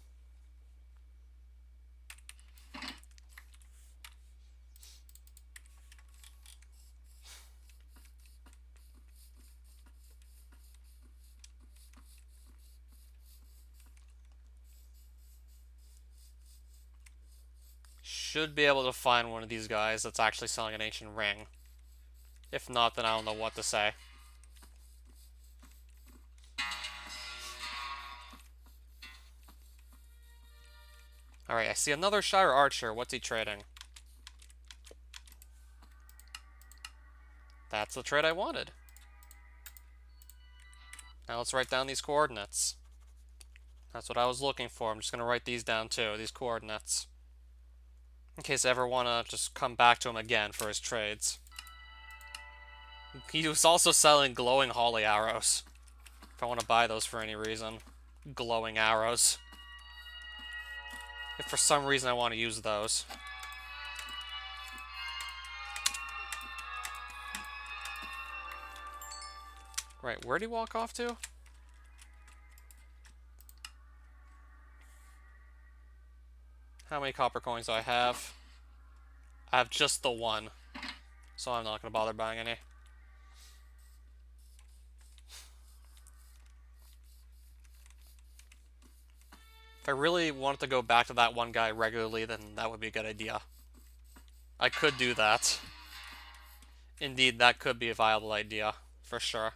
Should be able to find one of these guys that's actually selling an ancient ring. If not, then I don't know what to say. Alright, I see another Shire Archer. What's he trading? That's the trade I wanted. Now let's write down these coordinates. That's what I was looking for. I'm just going to write these down too, these coordinates. In case I ever want to just come back to him again for his trades. He was also selling glowing holly arrows. If I want to buy those for any reason. Glowing arrows. If for some reason I want to use those. Right, where'd he walk off to? How many copper coins do I have? I have just the one. So I'm not going to bother buying any. If I really wanted to go back to that one guy regularly, then that would be a good idea. I could do that. Indeed, that could be a viable idea, for sure.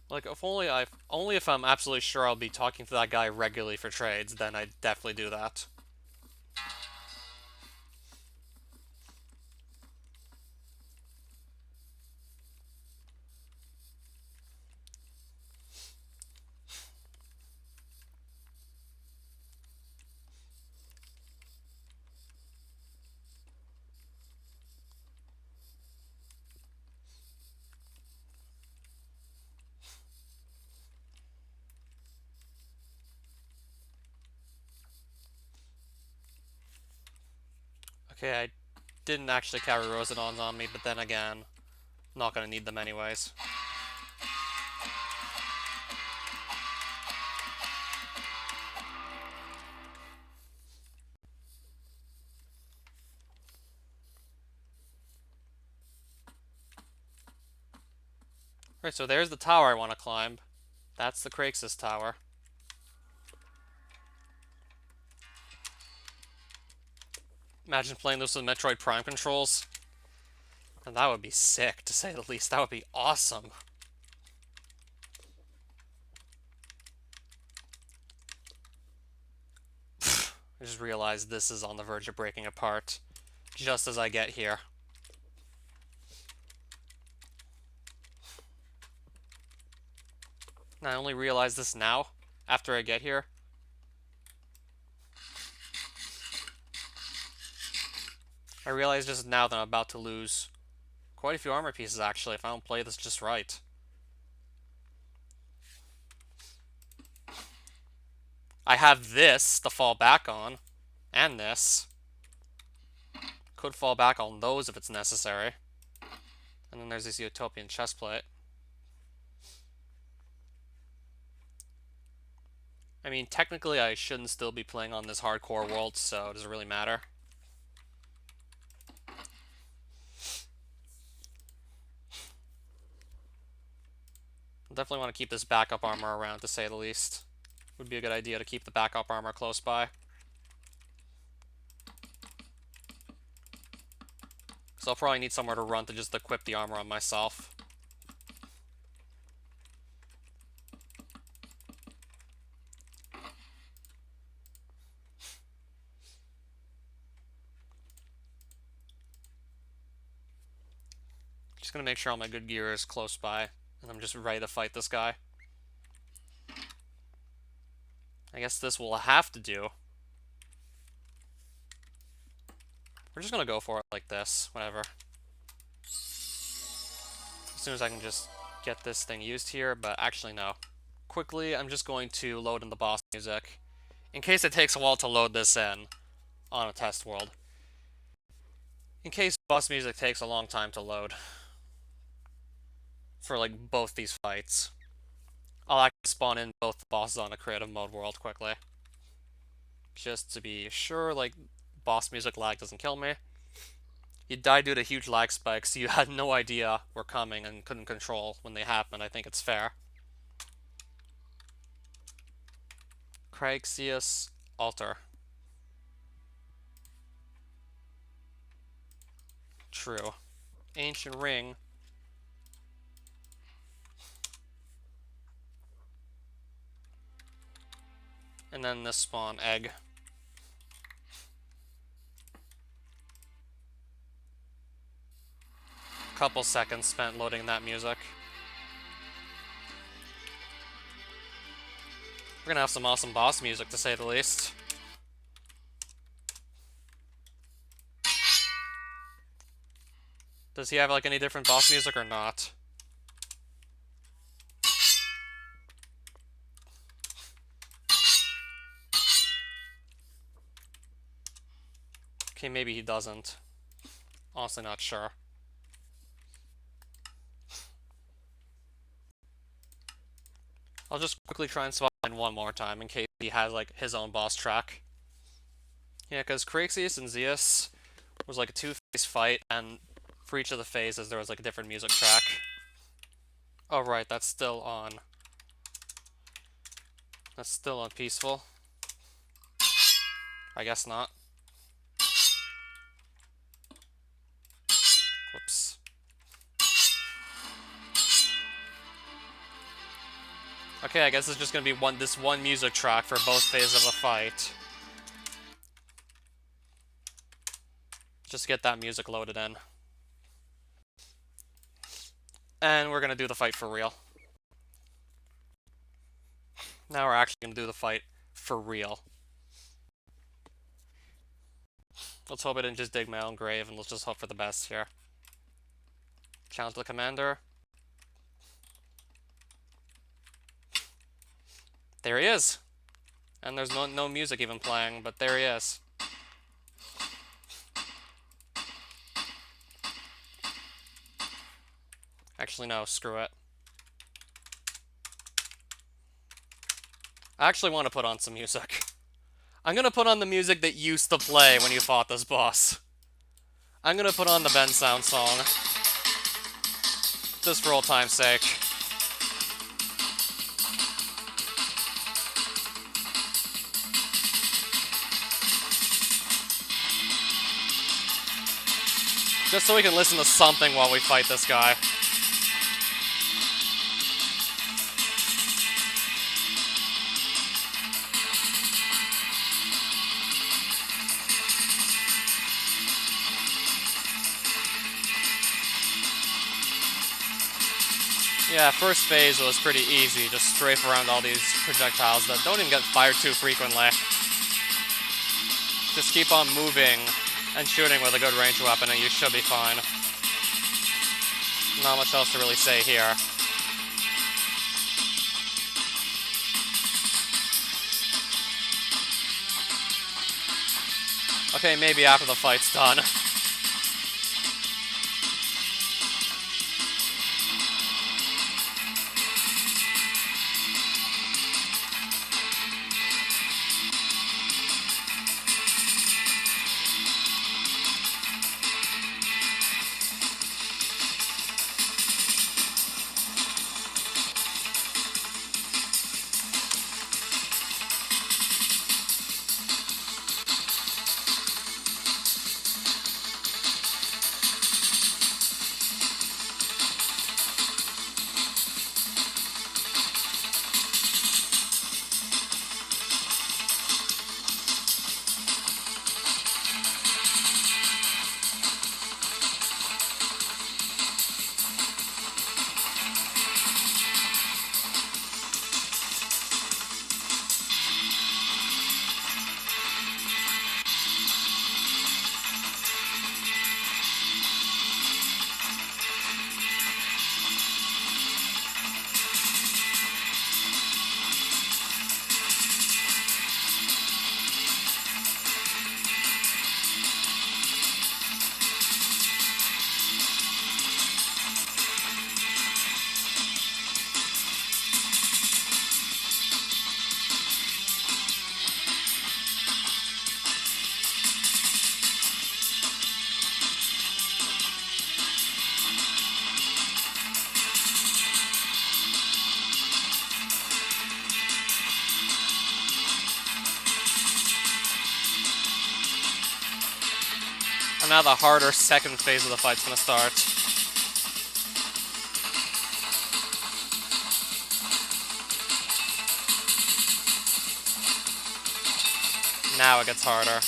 Like, only if I'm absolutely sure I'll be talking to that guy regularly for trades, then I'd definitely do that. Okay, I didn't actually carry Rosidons on me, but then again, not gonna need them anyways. Right, so there's the tower I want to climb. That's the Craxus Tower. Imagine playing this with Metroid Prime controls. And that would be sick, to say the least. That would be awesome. I just realized this is on the verge of breaking apart. Just as I get here. And I only realize this now, after I get here. I realize just now that I'm about to lose quite a few armor pieces, actually, if I don't play this just right. I have this to fall back on, and this. Could fall back on those if it's necessary. And then there's this Utopian chestplate. I mean, technically I shouldn't still be playing on this hardcore world, so does it really matter? I definitely want to keep this backup armor around, to say the least. Would be a good idea to keep the backup armor close by. So I'll probably need somewhere to run to just equip the armor on myself. Just gonna make sure all my good gear is close by, and I'm just ready to fight this guy. I guess this will have to do. We're just gonna go for it like this, whatever. As soon as I can just get this thing used here, but actually no. Quickly, I'm just going to load in the boss music, in case it takes a while to load this in on a test world. In case boss music takes a long time to load. For like both these fights. I'll actually spawn in both the bosses on a creative mode world quickly. Just to be sure, like, boss music lag doesn't kill me. You died due to huge lag spikes, so you had no idea were coming and couldn't control when they happened. I think it's fair. Craixius Altar. True. Ancient Ring. And then this spawn egg. Couple seconds spent loading that music. We're gonna have some awesome boss music, to say the least. Does he have like any different boss music or not? Okay, maybe he doesn't. Honestly, not sure. I'll just quickly try and swap in one more time in case he has like his own boss track. Yeah, because Craixius and Zeus was like a two-phase fight, and for each of the phases there was like a different music track. Oh right, that's still on. That's still on peaceful. I guess not. Whoops. Okay, I guess it's just gonna be this one music track for both phases of the fight. Just get that music loaded in. And we're gonna do the fight for real. Now we're actually gonna do the fight for real. Let's hope I didn't just dig my own grave, and let's just hope for the best here. Challenge the commander. There he is! And there's no music even playing, but there he is. Actually, no, screw it. I actually want to put on some music. I'm gonna put on the music that used to play when you fought this boss. I'm gonna put on the Ben Sound song. Just for old time's sake. Just so we can listen to something while we fight this guy. Yeah, first phase was pretty easy. Just strafe around all these projectiles that don't even get fired too frequently. Just keep on moving and shooting with a good ranged weapon and you should be fine. Not much else to really say here. Okay, maybe after the fight's done. And now the harder second phase of the fight's gonna start. Now it gets harder.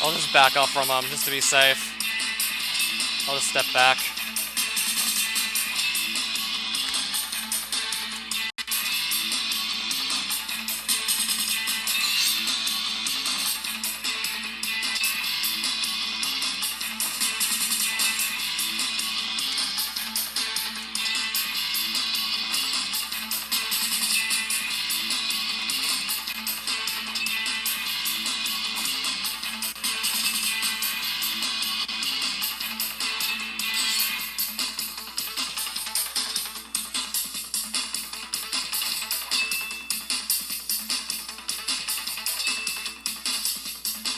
I'll just back up from him, just to be safe. I'll just step back.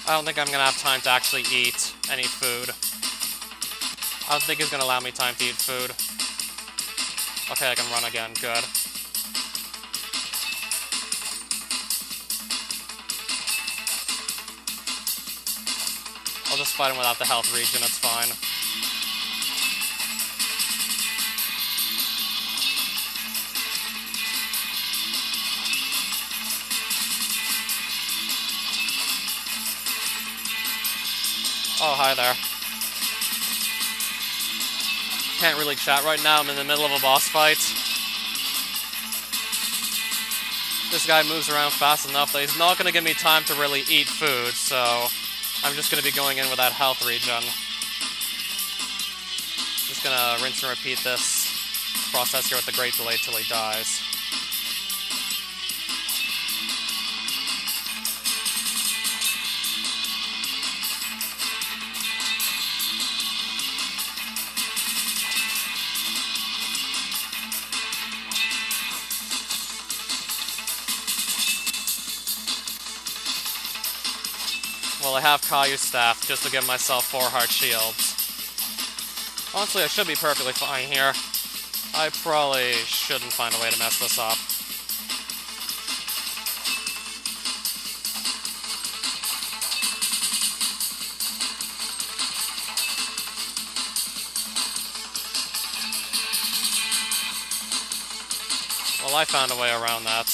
I don't think I'm gonna have time to actually eat any food. I don't think he's gonna allow me time to eat food. Okay, I can run again, good. I'll just fight him without the health regen, it's fine. Oh, hi there. Can't really chat right now, I'm in the middle of a boss fight. This guy moves around fast enough that he's not going to give me time to really eat food, so I'm just going to be going in with that health regen. Just going to rinse and repeat this process here with the Great Delay till he dies. Well, I have Kayu's staff just to give myself 4 heart shields. Honestly, I should be perfectly fine here. I probably shouldn't find a way to mess this up. Well, I found a way around that.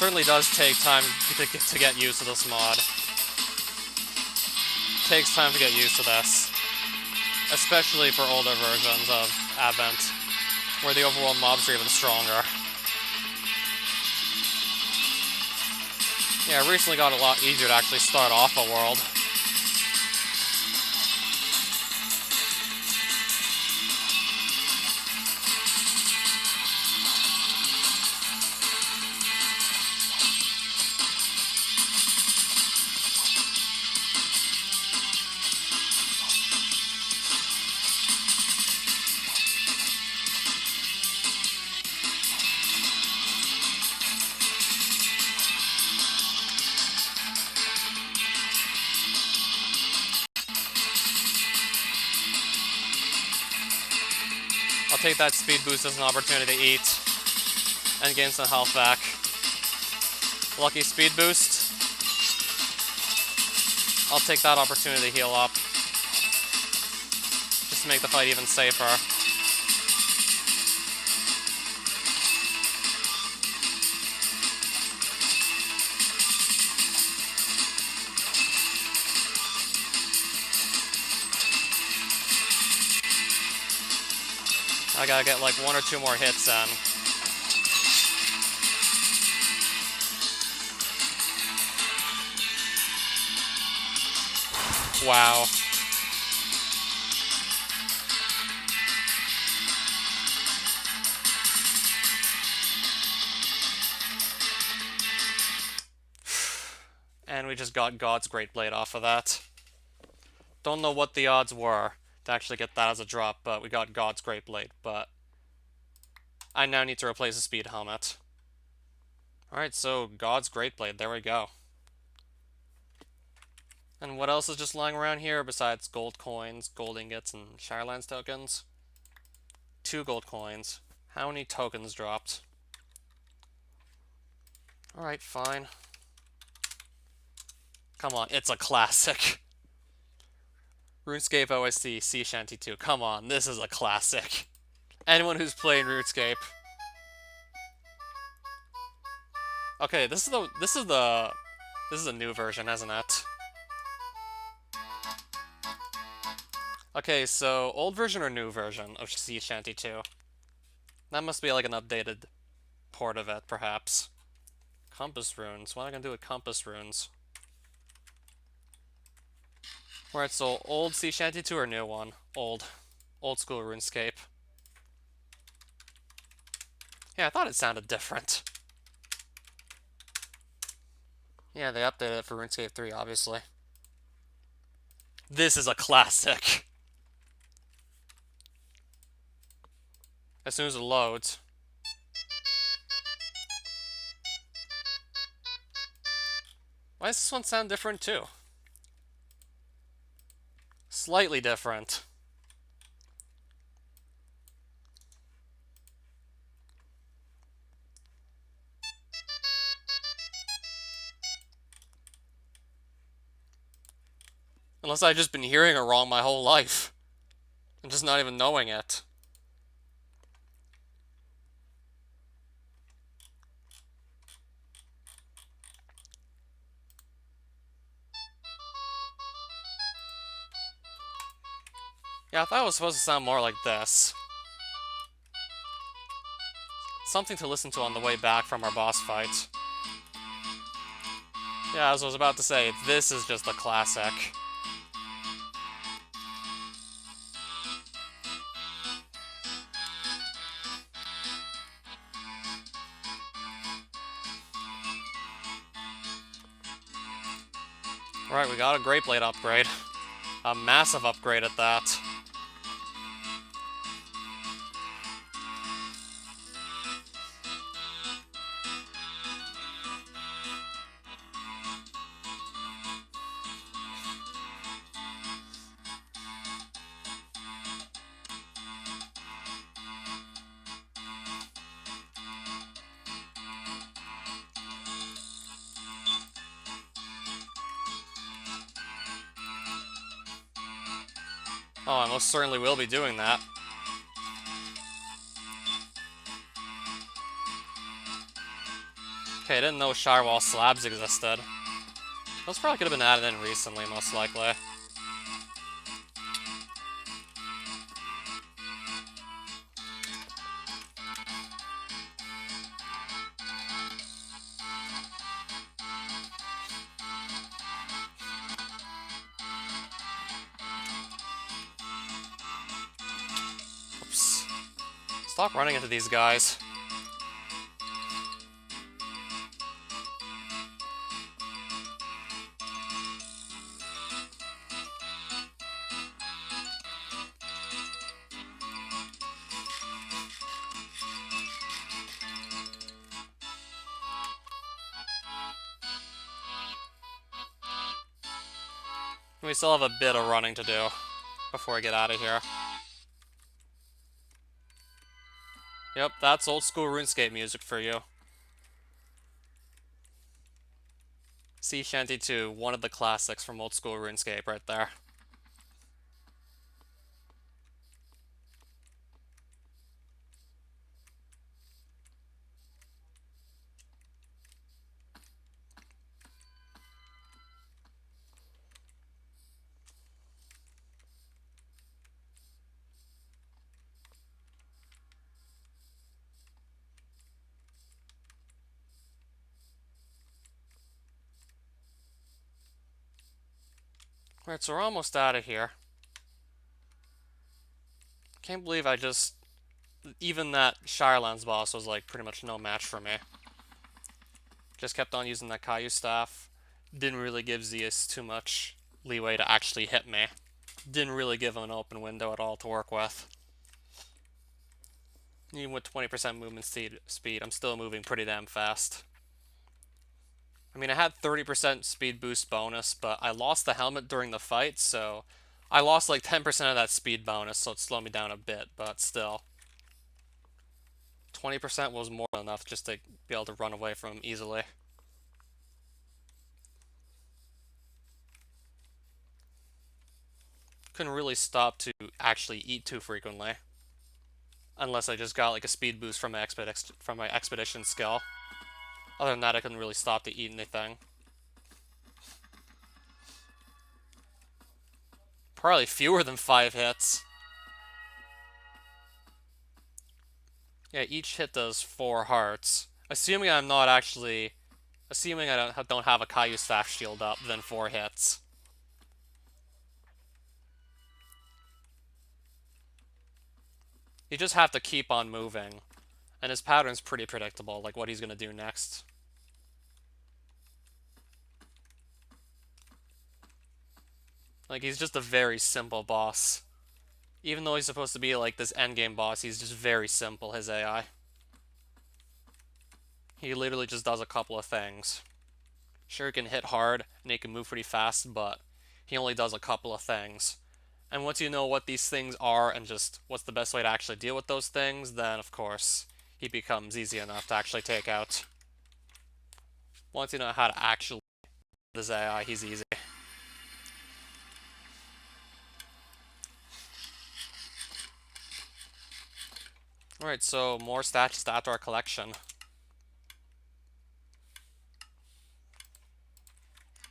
Certainly does take time to get used to this mod. Takes time to get used to this. Especially for older versions of Advent, where the overworld mobs are even stronger. Yeah, it recently got a lot easier to actually start off a world. I'll take that speed boost as an opportunity to eat and gain some health back. Lucky speed boost. I'll take that opportunity to heal up. Just to make the fight even safer. I gotta get like 1 or 2 more hits in. Wow. And we just got God's Great Blade off of that. Don't know what the odds were to actually get that as a drop, but we got God's Great Blade, but I now need to replace the speed helmet. Alright, so God's Great Blade, there we go. And what else is just lying around here besides gold coins, gold ingots, and Shirelands tokens? 2 gold coins. How many tokens dropped? Alright, fine. Come on, it's a classic. RuneScape OST Sea Shanty 2. Come on, this is a classic. Anyone who's playing RuneScape. Okay, this is a new version, isn't it? Okay, so old version or new version of Sea Shanty 2? That must be like an updated port of it, perhaps. Compass runes. What am I gonna do with compass runes? Alright, so old Sea Shanty 2 or new one? Old. Old school RuneScape. Yeah, I thought it sounded different. Yeah, they updated it for RuneScape 3, obviously. This is a classic. As soon as it loads. Why does this one sound different too? Slightly different. Unless I've just been hearing it wrong my whole life. And just not even knowing it. Yeah, I thought it was supposed to sound more like this. Something to listen to on the way back from our boss fight. Yeah, as I was about to say, this is just a classic. Right, we got a Great Blade upgrade. A massive upgrade at that. Oh, I most certainly will be doing that. Okay, I didn't know Shirewall slabs existed. Those probably could have been added in recently, most likely. Oops. Stop running into these guys. We still have a bit of running to do before we get out of here. Yep, that's old school RuneScape music for you. Sea Shanty 2, one of the classics from old school RuneScape right there. Alright, so we're almost out of here. Can't believe I just... Even that Shirelands boss was like pretty much no match for me. Just kept on using that Caillou staff. Didn't really give Zeus too much leeway to actually hit me. Didn't really give him an open window at all to work with. Even with 20% movement speed, I'm still moving pretty damn fast. I mean, I had 30% speed boost bonus, but I lost the helmet during the fight, so I lost like 10% of that speed bonus, so it slowed me down a bit, but still. 20% was more than enough just to be able to run away from him easily. Couldn't really stop to actually eat too frequently. Unless I just got like a speed boost from my expedition skill. Other than that, I couldn't really stop to eat anything. Probably fewer than 5 hits. Yeah, each hit does 4 hearts. Assuming I don't have a Caillou Staff shield up, then 4 hits. You just have to keep on moving. And his pattern's pretty predictable, like what he's gonna do next. Like, he's just a very simple boss. Even though he's supposed to be like this endgame boss, he's just very simple, his AI. He literally just does a couple of things. Sure, he can hit hard, and he can move pretty fast, but he only does a couple of things. And once you know what these things are and just what's the best way to actually deal with those things, then of course, he becomes easy enough to actually take out. Once you know how to actually this AI, he's easy. Alright, so more stats to add to our collection.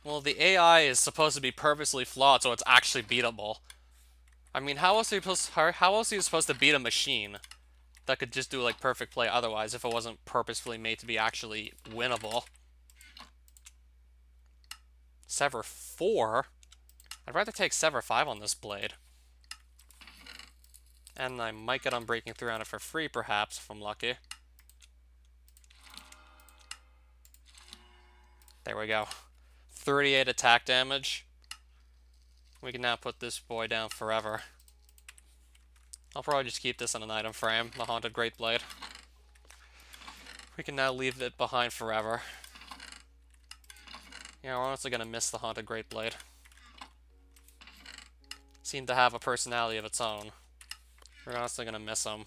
Well, the AI is supposed to be purposely flawed, so it's actually beatable. I mean, how else are you supposed to beat a machine that could just do like perfect play otherwise if it wasn't purposefully made to be actually winnable? Sever 4? I'd rather take Sever 5 on this blade. And I might get Unbreaking 3 on it for free, perhaps, if I'm lucky. There we go. 38 attack damage. We can now put this boy down forever. I'll probably just keep this in an item frame, the Haunted Great Blade. We can now leave it behind forever. Yeah, we're honestly gonna miss the Haunted Great Blade. Seemed to have a personality of its own. We're honestly gonna miss him.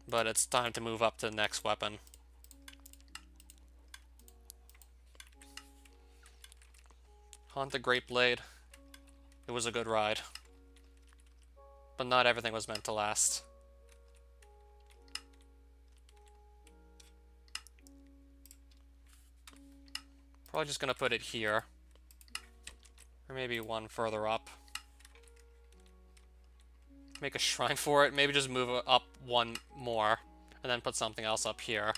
But it's time to move up to the next weapon. Haunted Great Blade. It was a good ride. But not everything was meant to last. Probably just gonna put it here. Or maybe one further up. Make a shrine for it. Maybe just move it up one more. And then put something else up here.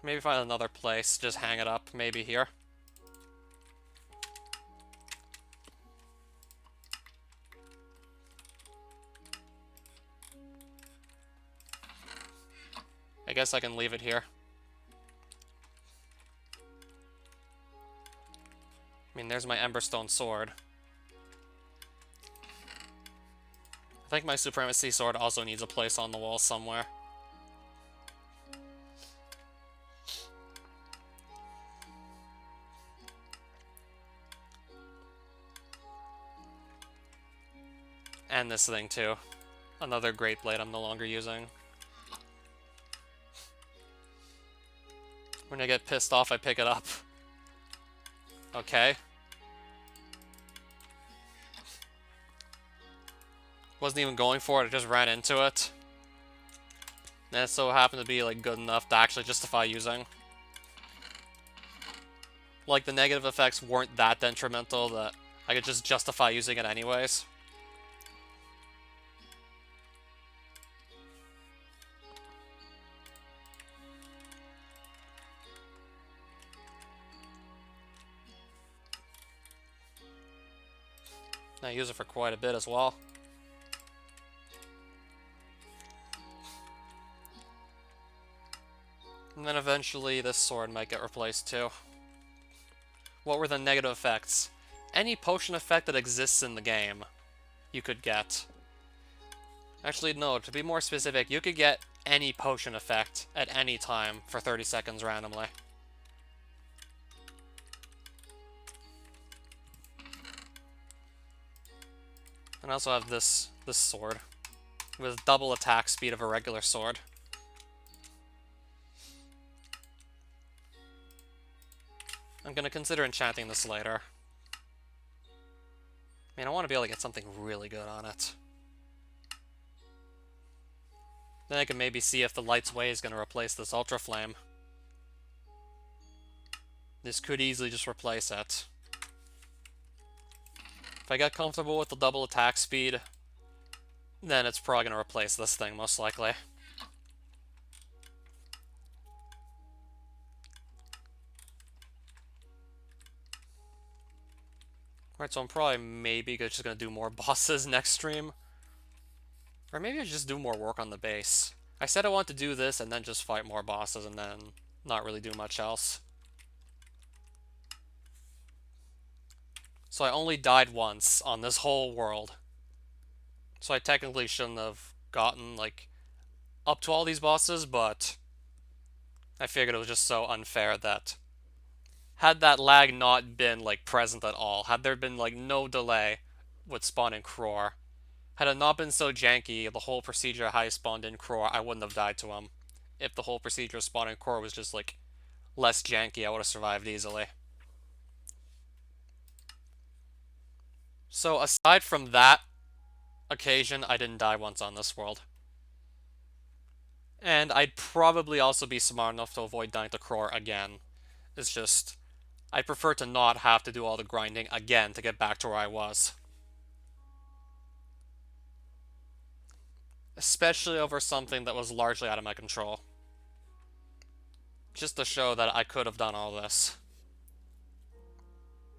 Maybe find another place. Just hang it up. Maybe here. I guess I can leave it here. I mean, there's my Emberstone sword. I think my Supremacy sword also needs a place on the wall somewhere. And this thing too. Another Great Blade I'm no longer using. When I get pissed off, I pick it up. Okay. Wasn't even going for it, I just ran into it. And it so happened to be like good enough to actually justify using. Like, the negative effects weren't that detrimental that I could just justify using it anyways. I use it for quite a bit as well. And then eventually this sword might get replaced too. What were the negative effects? Any potion effect that exists in the game, you could get. Actually, no, to be more specific, you could get any potion effect at any time for 30 seconds randomly. And I also have this sword with double attack speed of a regular sword. I'm gonna consider enchanting this later. Man, I want to be able to get something really good on it. Then I can maybe see if the Light's Way is going to replace this Ultra Flame. This could easily just replace it. If I get comfortable with the double attack speed, then it's probably going to replace this thing, most likely. Alright, so I'm probably maybe just going to do more bosses next stream. Or maybe I just do more work on the base. I said I want to do this and then just fight more bosses and then not really do much else. So I only died once on this whole world. So I technically shouldn't have gotten, like, up to all these bosses, but I figured it was just so unfair that had that lag not been, like, present at all, had there been, like, no delay with spawning Cror, had it not been so janky, the whole procedure how I spawned in Cror, I wouldn't have died to him. If the whole procedure of spawning Cror was just, like, less janky, I would have survived easily. So aside from that occasion, I didn't die once on this world. And I'd probably also be smart enough to avoid dying to Cror again. It's just, I prefer to not have to do all the grinding again to get back to where I was. Especially over something that was largely out of my control. Just to show that I could have done all this.